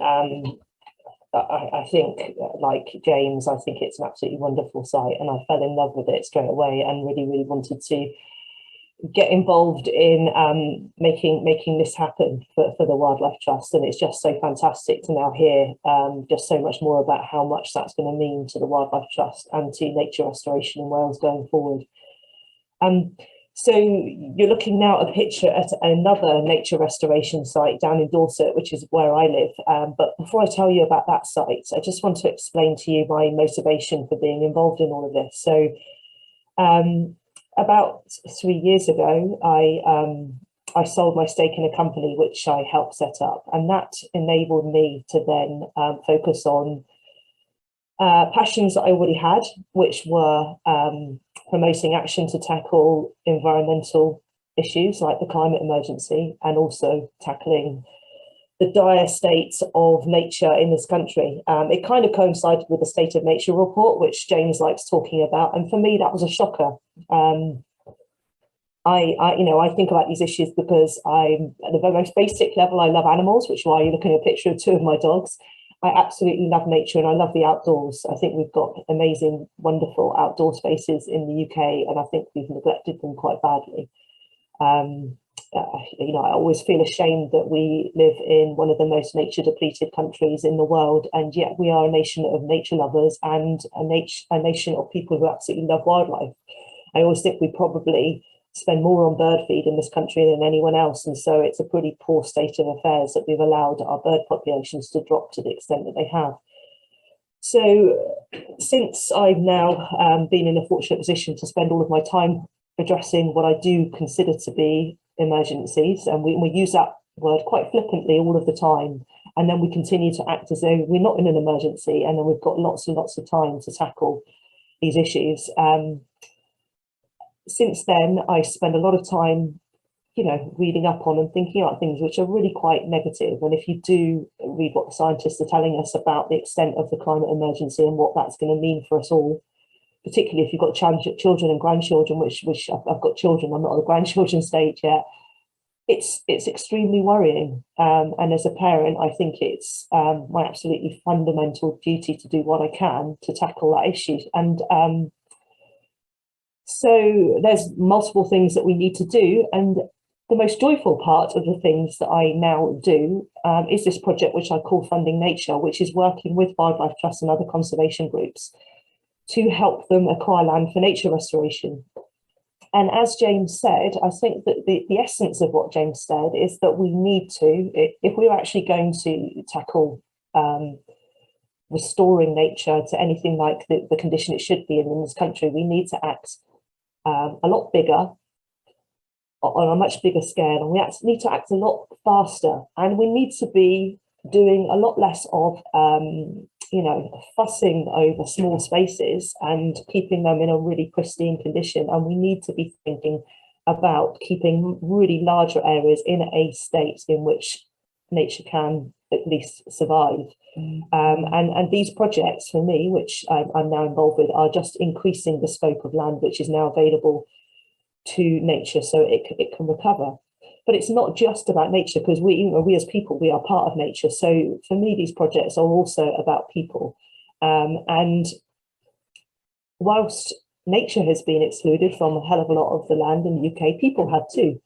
I think, like James, I think it's an absolutely wonderful site, and I fell in love with it straight away and really, really wanted to get involved in making this happen for the Wildlife Trust. And it's just so fantastic to now hear just so much more about how much that's going to mean to the Wildlife Trust and to nature restoration in Wales going forward. So you're looking now at a picture at another nature restoration site down in Dorset, which is where I live. But before I tell you about that site, I just want to explain to you my motivation for being involved in all of this. So about 3 years ago, I sold my stake in a company which I helped set up, and that enabled me to then focus on passions that I already had, which were promoting action to tackle environmental issues like the climate emergency, and also tackling the dire state of nature in this country. It kind of coincided with the State of Nature report, which James likes talking about, and for me that was a shocker. I think about these issues because I'm at the very most basic level, I love animals, which is why you're looking at a picture of two of my dogs. I absolutely love nature and I love the outdoors. I think we've got amazing, wonderful outdoor spaces in the UK, and I think we've neglected them quite badly. You know, I always feel ashamed that we live in one of the most nature depleted countries in the world, and yet we are a nation of nature lovers and a nation of people who absolutely love wildlife. I always think we probably spend more on bird feed in this country than anyone else, and so it's a pretty poor state of affairs that we've allowed our bird populations to drop to the extent that they have. So since I've now been in a fortunate position to spend all of my time addressing what I do consider to be emergencies, and we use that word quite flippantly all of the time, and then we continue to act as though we're not in an emergency, and then we've got lots and lots of time to tackle these issues. Since then, I spend a lot of time, you know, reading up on and thinking about things which are really quite negative. And if you do read what the scientists are telling us about the extent of the climate emergency and what that's going to mean for us all, particularly if you've got children and grandchildren, which I've got children, I'm not at the grandchildren stage yet, it's extremely worrying. And as a parent, I think it's my absolutely fundamental duty to do what I can to tackle that issue. And so there's multiple things that we need to do. And the most joyful part of the things that I now do is this project, which I call Funding Nature, which is working with wildlife trusts and other conservation groups to help them acquire land for nature restoration. And as James said, I think that the essence of what James said is that we need to, if we're actually going to tackle restoring nature to anything like the condition it should be in this country, we need to act a lot bigger, on a much bigger scale, and we need to act a lot faster, and we need to be doing a lot less of you know, fussing over small spaces and keeping them in a really pristine condition. And we need to be thinking about keeping really larger areas in a state in which nature can at least survive. And these projects for me, which I'm now involved with, are just increasing the scope of land which is now available to nature so it can recover. But it's not just about nature, because we as people, we are part of nature. So for me, these projects are also about people. And whilst nature has been excluded from a hell of a lot of the land in the UK, people have too.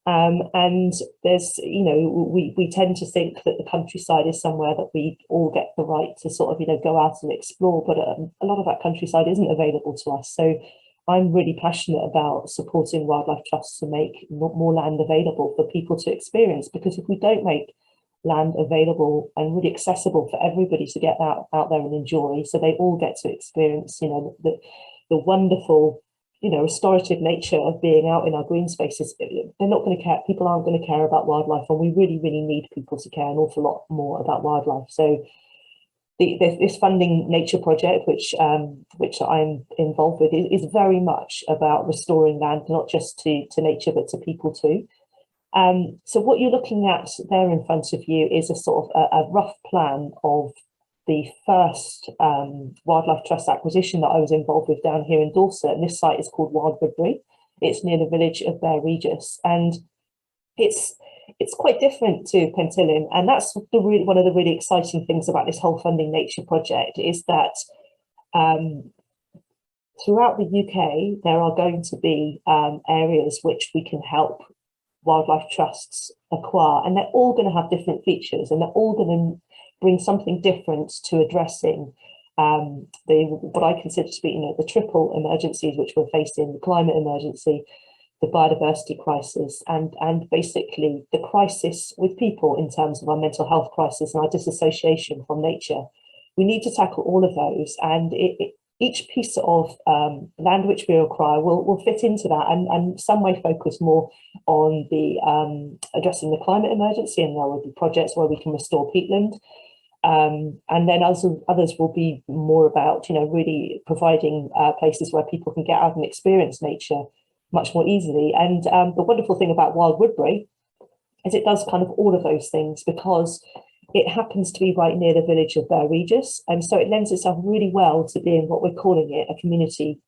And there's, you know, we tend to think that the countryside is somewhere that we all get the right to sort of, you know, go out and explore, but a lot of that countryside isn't available to us. So I'm really passionate about supporting wildlife trusts to make more land available for people to experience, because if we don't make land available and really accessible for everybody to get out there and enjoy, so they all get to experience, you know, the wonderful, you know, restorative nature of being out in our green spaces, they're not going to care. People aren't going to care about wildlife, and we really, really need people to care an awful lot more about wildlife. So this Funding Nature project, which I'm involved with, is very much about restoring land, not just to nature, but to people too. So what you're looking at there in front of you is a sort of a rough plan of the first wildlife trust acquisition that I was involved with down here in Dorset. And this site is called Wild Woodbury. It's near the village of Byrne, and it's quite different to Pentwyn, and that's one of the really exciting things about this whole Funding Nature project, is that throughout the UK there are going to be areas which we can help wildlife trusts acquire, and they're all going to have different features, and they're all going to bring something different to addressing what I consider to be, you know, the triple emergencies which we're facing: the climate emergency, the biodiversity crisis, and basically the crisis with people in terms of our mental health crisis and our disassociation from nature. We need to tackle all of those, and each piece of land which we acquire will fit into that, and some may focus more on the addressing the climate emergency, and there will be projects where we can restore peatland. And then others will be more about, you know, really providing places where people can get out and experience nature much more easily. And the wonderful thing about Wild Woodbury is it does kind of all of those things, because it happens to be right near the village of Byrne, and so it lends itself really well to being what we're calling it a community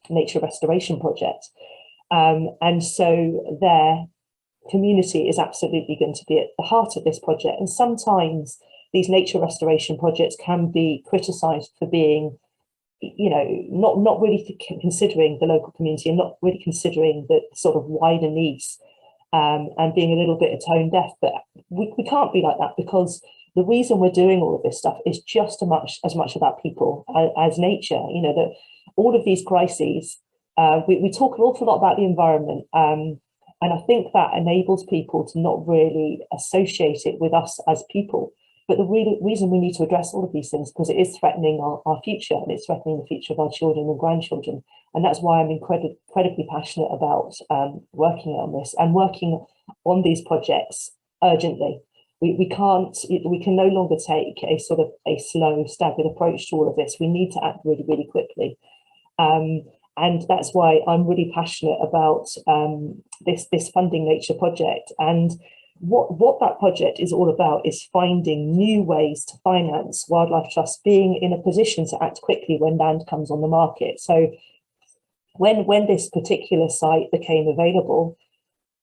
nature restoration project. And so their community is absolutely going to be at the heart of this project. And sometimes these nature restoration projects can be criticised for being, you know, not really considering the local community and not really considering the sort of wider needs, and being a little bit tone deaf. But we can't be like that, because the reason we're doing all of this stuff is just as much about people as nature. You know, that all of these crises, we talk an awful lot about the environment, and I think that enables people to not really associate it with us as people. But the reason we need to address all of these things, because it is threatening our future, and it's threatening the future of our children and grandchildren. And that's why I'm incredibly passionate about working on this and working on these projects urgently. We can no longer take a sort of a slow, staggered approach to all of this. We need to act really, really quickly. And that's why I'm really passionate about this Funding Nature project. And what that project is all about is finding new ways to finance wildlife trusts being in a position to act quickly when land comes on the market. So when this particular site became available,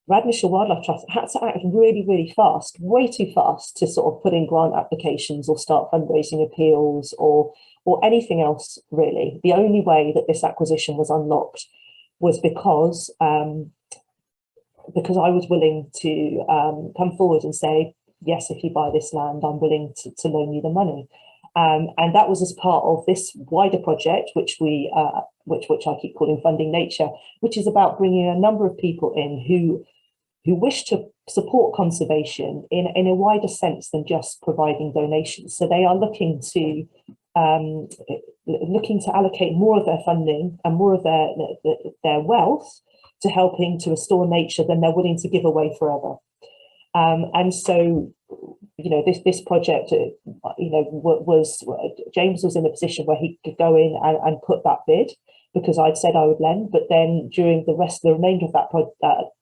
Radnorshire Wildlife Trust had to act really, really fast, way too fast, to sort of put in grant applications or start fundraising appeals or anything else, really. The only way that this acquisition was unlocked was because I was willing to come forward and say, yes, if you buy this land, I'm willing to loan you the money. And that was as part of this wider project, which I keep calling Funding Nature, which is about bringing a number of people in who wish to support conservation in a wider sense than just providing donations. So they are looking to allocate more of their funding and more of their wealth to helping to restore nature than they're willing to give away forever. And so, you know, this project, you know, James was in a position where he could go in and put that bid, because I'd said I would lend. But then during the remainder of that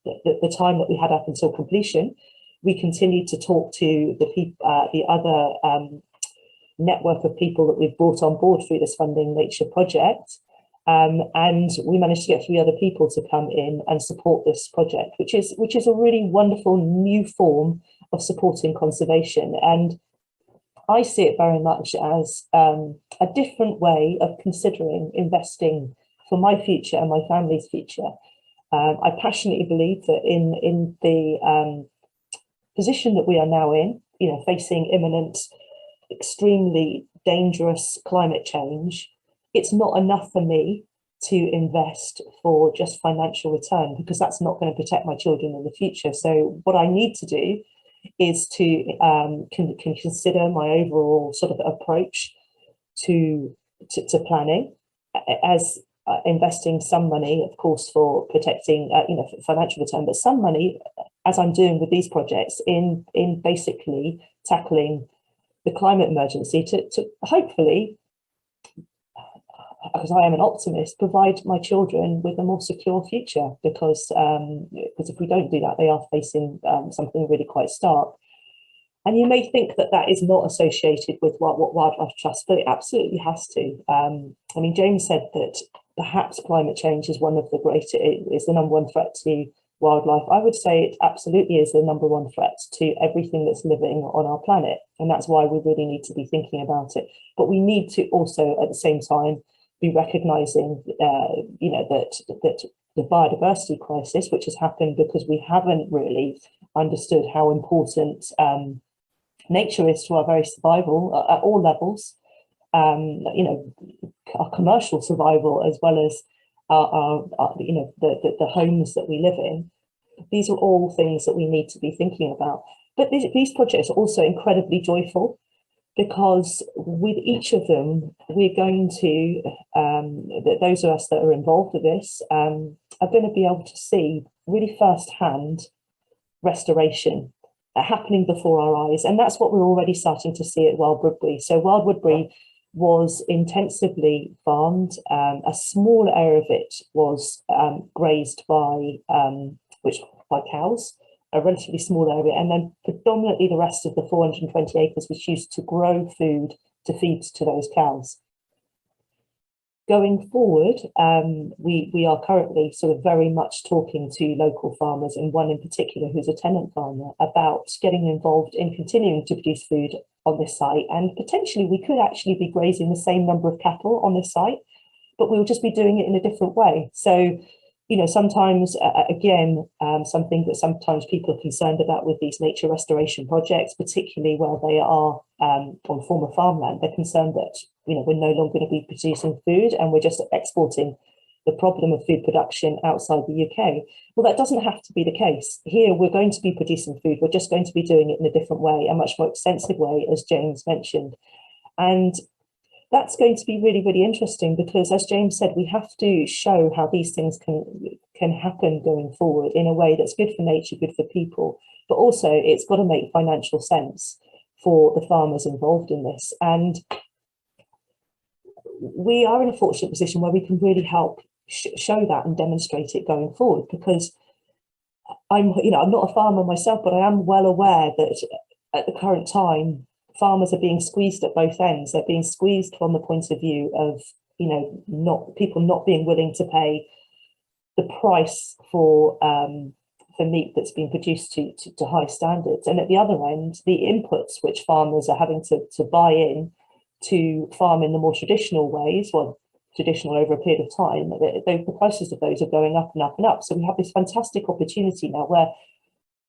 the time that we had up until completion, we continued to talk to the other network of people that we've brought on board through this Funding Nature project. And we managed to get 3 other people to come in and support this project, which is a really wonderful new form of supporting conservation. And I see it very much as a different way of considering investing for my future and my family's future. I passionately believe that in the position that we are now in, you know, facing imminent, extremely dangerous climate change, it's not enough for me to invest for just financial return, because that's not going to protect my children in the future. So what I need to do is to consider my overall sort of approach to planning as investing some money, of course, for protecting, you know, financial return, but some money, as I'm doing with these projects, in basically tackling the climate emergency to hopefully, because I am an optimist, provide my children with a more secure future, because if we don't do that, they are facing something really quite stark. And you may think that that is not associated with what Wildlife Trust, but it absolutely has to. I mean, James said that perhaps climate change is is the number 1 threat to wildlife. I would say it absolutely is the number 1 threat to everything that's living on our planet. And that's why we really need to be thinking about it. But we need to also, at the same time, be recognising, you know, that the biodiversity crisis, which has happened because we haven't really understood how important nature is to our very survival at all levels. You know, our commercial survival, as well as our you know, the homes that we live in. These are all things that we need to be thinking about. But these projects are also incredibly joyful, because with each of them, we're going to, those of us that are involved with this, are going to be able to see really firsthand restoration happening before our eyes. And that's what we're already starting to see at Wild Woodbury. So Wild Woodbury was intensively farmed. A small area of it was grazed by cows, a relatively small area, and then predominantly the rest of the 420 acres was used to grow food to feed to those cows. Going forward, we are currently sort of very much talking to local farmers, and one in particular who's a tenant farmer, about getting involved in continuing to produce food on this site, and potentially we could actually be grazing the same number of cattle on this site, but we'll just be doing it in a different way. So, you know, sometimes, again, something that sometimes people are concerned about with these nature restoration projects, particularly where they are on former farmland, they're concerned that, you know, we're no longer going to be producing food and we're just exporting the problem of food production outside the UK. Well, that doesn't have to be the case. Here, we're going to be producing food. We're just going to be doing it in a different way, a much more extensive way, as James mentioned. And that's going to be really, really interesting because, as James said, we have to show how these things can happen going forward in a way that's good for nature, good for people, but also it's got to make financial sense for the farmers involved in this. And we are in a fortunate position where we can really help show that and demonstrate it going forward, because I'm not a farmer myself, but I am well aware that at the current time, farmers are being squeezed at both ends. They're being squeezed from the point of view of, you know, people not being willing to pay the price for meat that's been produced to high standards. And at the other end, the inputs which farmers are having to buy in to farm in the more traditional ways, well, traditional over a period of time, the prices of those are going up and up and up. So we have this fantastic opportunity now where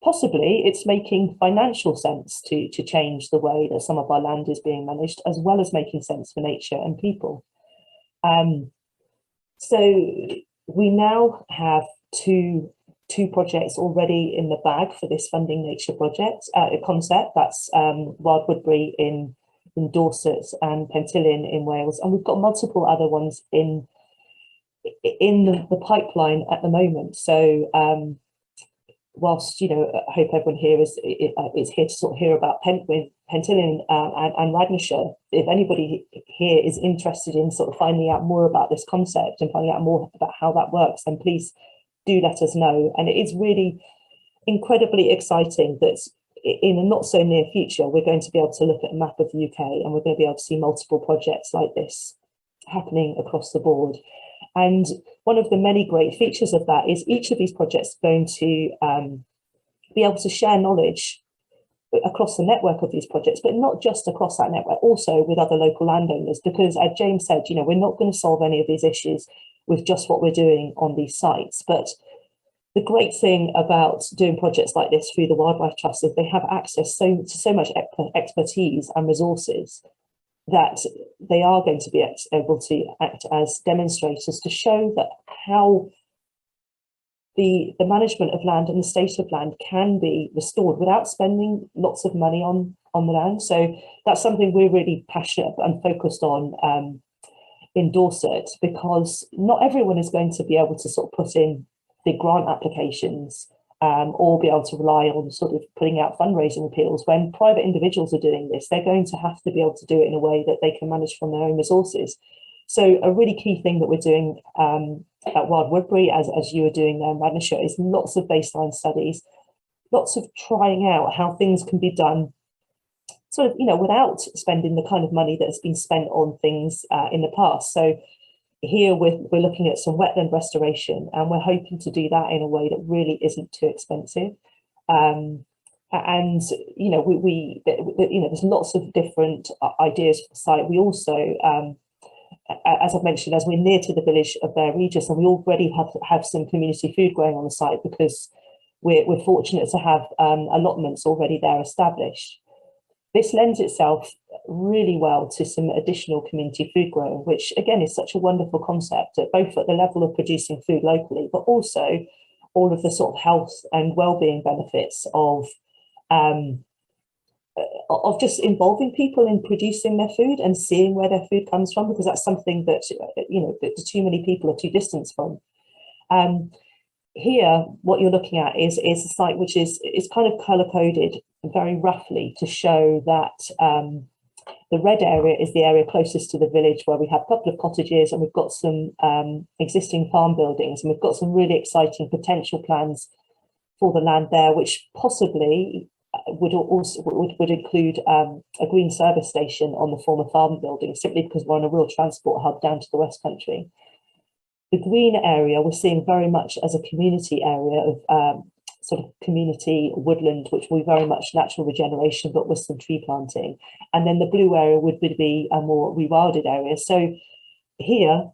possibly it's making financial sense to change the way that some of our land is being managed, as well as making sense for nature and people. So we now have two projects already in the bag for this funding nature project concept. That's Wild Woodbury in Dorset and Pentwyn in Wales, and we've got multiple other ones in the pipeline at the moment. So whilst, you know, I hope everyone here is here to sort of hear about Pentwyn and Radnorshire, if anybody here is interested in sort of finding out more about this concept and finding out more about how that works, then please do let us know. And it is really incredibly exciting that in a not so near future, we're going to be able to look at a map of the UK and we're going to be able to see multiple projects like this happening across the board. And one of the many great features of that is each of these projects are going to be able to share knowledge across the network of these projects, but not just across that network, also with other local landowners, because as James said, you know, we're not going to solve any of these issues with just what we're doing on these sites. But the great thing about doing projects like this through the Wildlife Trust is they have access to so much expertise and resources that they are going to be able to act as demonstrators to show that how the management of land and the state of land can be restored without spending lots of money on the land. So that's something we're really passionate and focused on in Dorset, because not everyone is going to be able to sort of put in big grant applications or be able to rely on sort of putting out fundraising appeals. When private individuals are doing this, they're going to have to be able to do it in a way that they can manage from their own resources. So a really key thing that we're doing at Wild Woodbury, as you were doing there in Radnorshire, is lots of baseline studies, lots of trying out how things can be done sort of, you know, without spending the kind of money that has been spent on things in the past. So here we're looking at some wetland restoration, and we're hoping to do that in a way that really isn't too expensive. And you know, we you know, there's lots of different ideas for the site. We also, as I've mentioned, as we're near to the village of Byrne, and we already have some community food growing on the site because we're fortunate to have allotments already there established. This lends itself really well to some additional community food growing, which again is such a wonderful concept, both at the level of producing food locally, but also all of the sort of health and well-being benefits of just involving people in producing their food and seeing where their food comes from, because that's something that, you know, that too many people are too distant from. Here, what you're looking at is a site which is kind of colour-coded very roughly to show that the red area is the area closest to the village, where we have a couple of cottages and we've got some existing farm buildings, and we've got some really exciting potential plans for the land there, which possibly would include a green service station on the former farm building, simply because we're on a real transport hub down to the West Country. The green area we're seeing very much as a community area of sort of community woodland, which will be very much natural regeneration, but with some tree planting. And then the blue area would be a more rewilded area. So here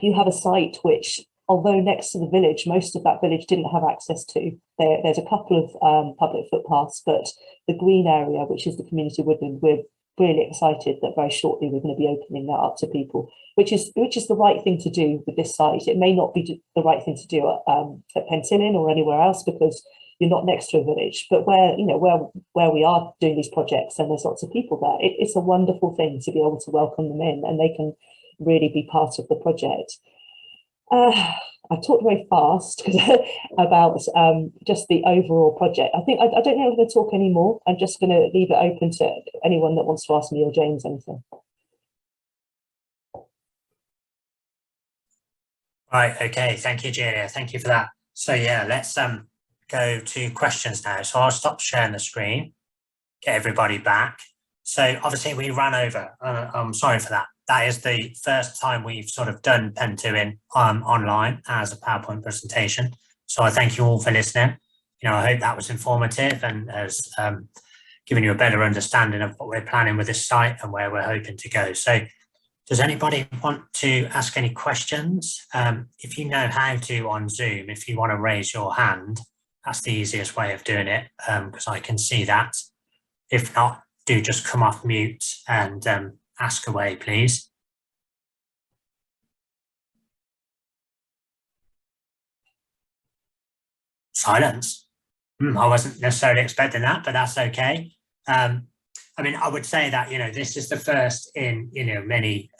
you have a site which, although next to the village, most of that village didn't have access to. There's a couple of public footpaths, but the green area, which is the community woodland, we're really excited that very shortly we're going to be opening that up to people, which is the right thing to do with this site. It may not be the right thing to do at Pentwyn or anywhere else because you're not next to a village, but where we are doing these projects and there's lots of people there, it's a wonderful thing to be able to welcome them in and they can really be part of the project. I talked very fast about just the overall project. I think I don't know if I'm going to talk anymore. I'm just going to leave it open to anyone that wants to ask me or James anything. Right, okay, thank you, Julia. Thank you for that. So yeah, let's go to questions now. So I'll stop sharing the screen, get everybody back. So obviously we ran over. I'm sorry for that. That is the first time we've sort of done Pentwyn online as a PowerPoint presentation. So I thank you all for listening. I hope that was informative and has given you a better understanding of what we're planning with this site and where we're hoping to go. So does anybody want to ask any questions? If you know how to on Zoom, if you want to raise your hand, that's the easiest way of doing it because I can see that. If not, do just come off mute and ask away, please. Silence. I wasn't necessarily expecting that, but that's okay. I mean, I would say that, this is the first in, many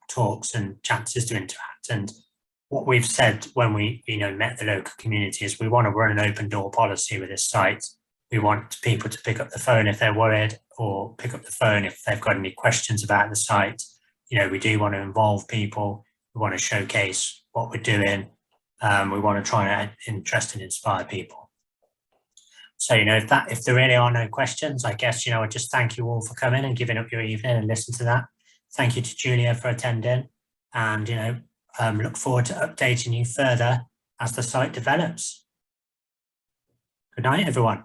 talks and chances to interact. And what we've said when we, met the local community is we want to run an open door policy with this site. We want people to pick up the phone if they're worried or pick up the phone if they've got any questions about the site. We do want to involve people. We want to showcase what we're doing. We want to try and interest and inspire people. So, if there really are no questions, I guess, I just thank you all for coming and giving up your evening and listen to that. Thank you to Julia for attending and, look forward to updating you further as the site develops. Good night, everyone.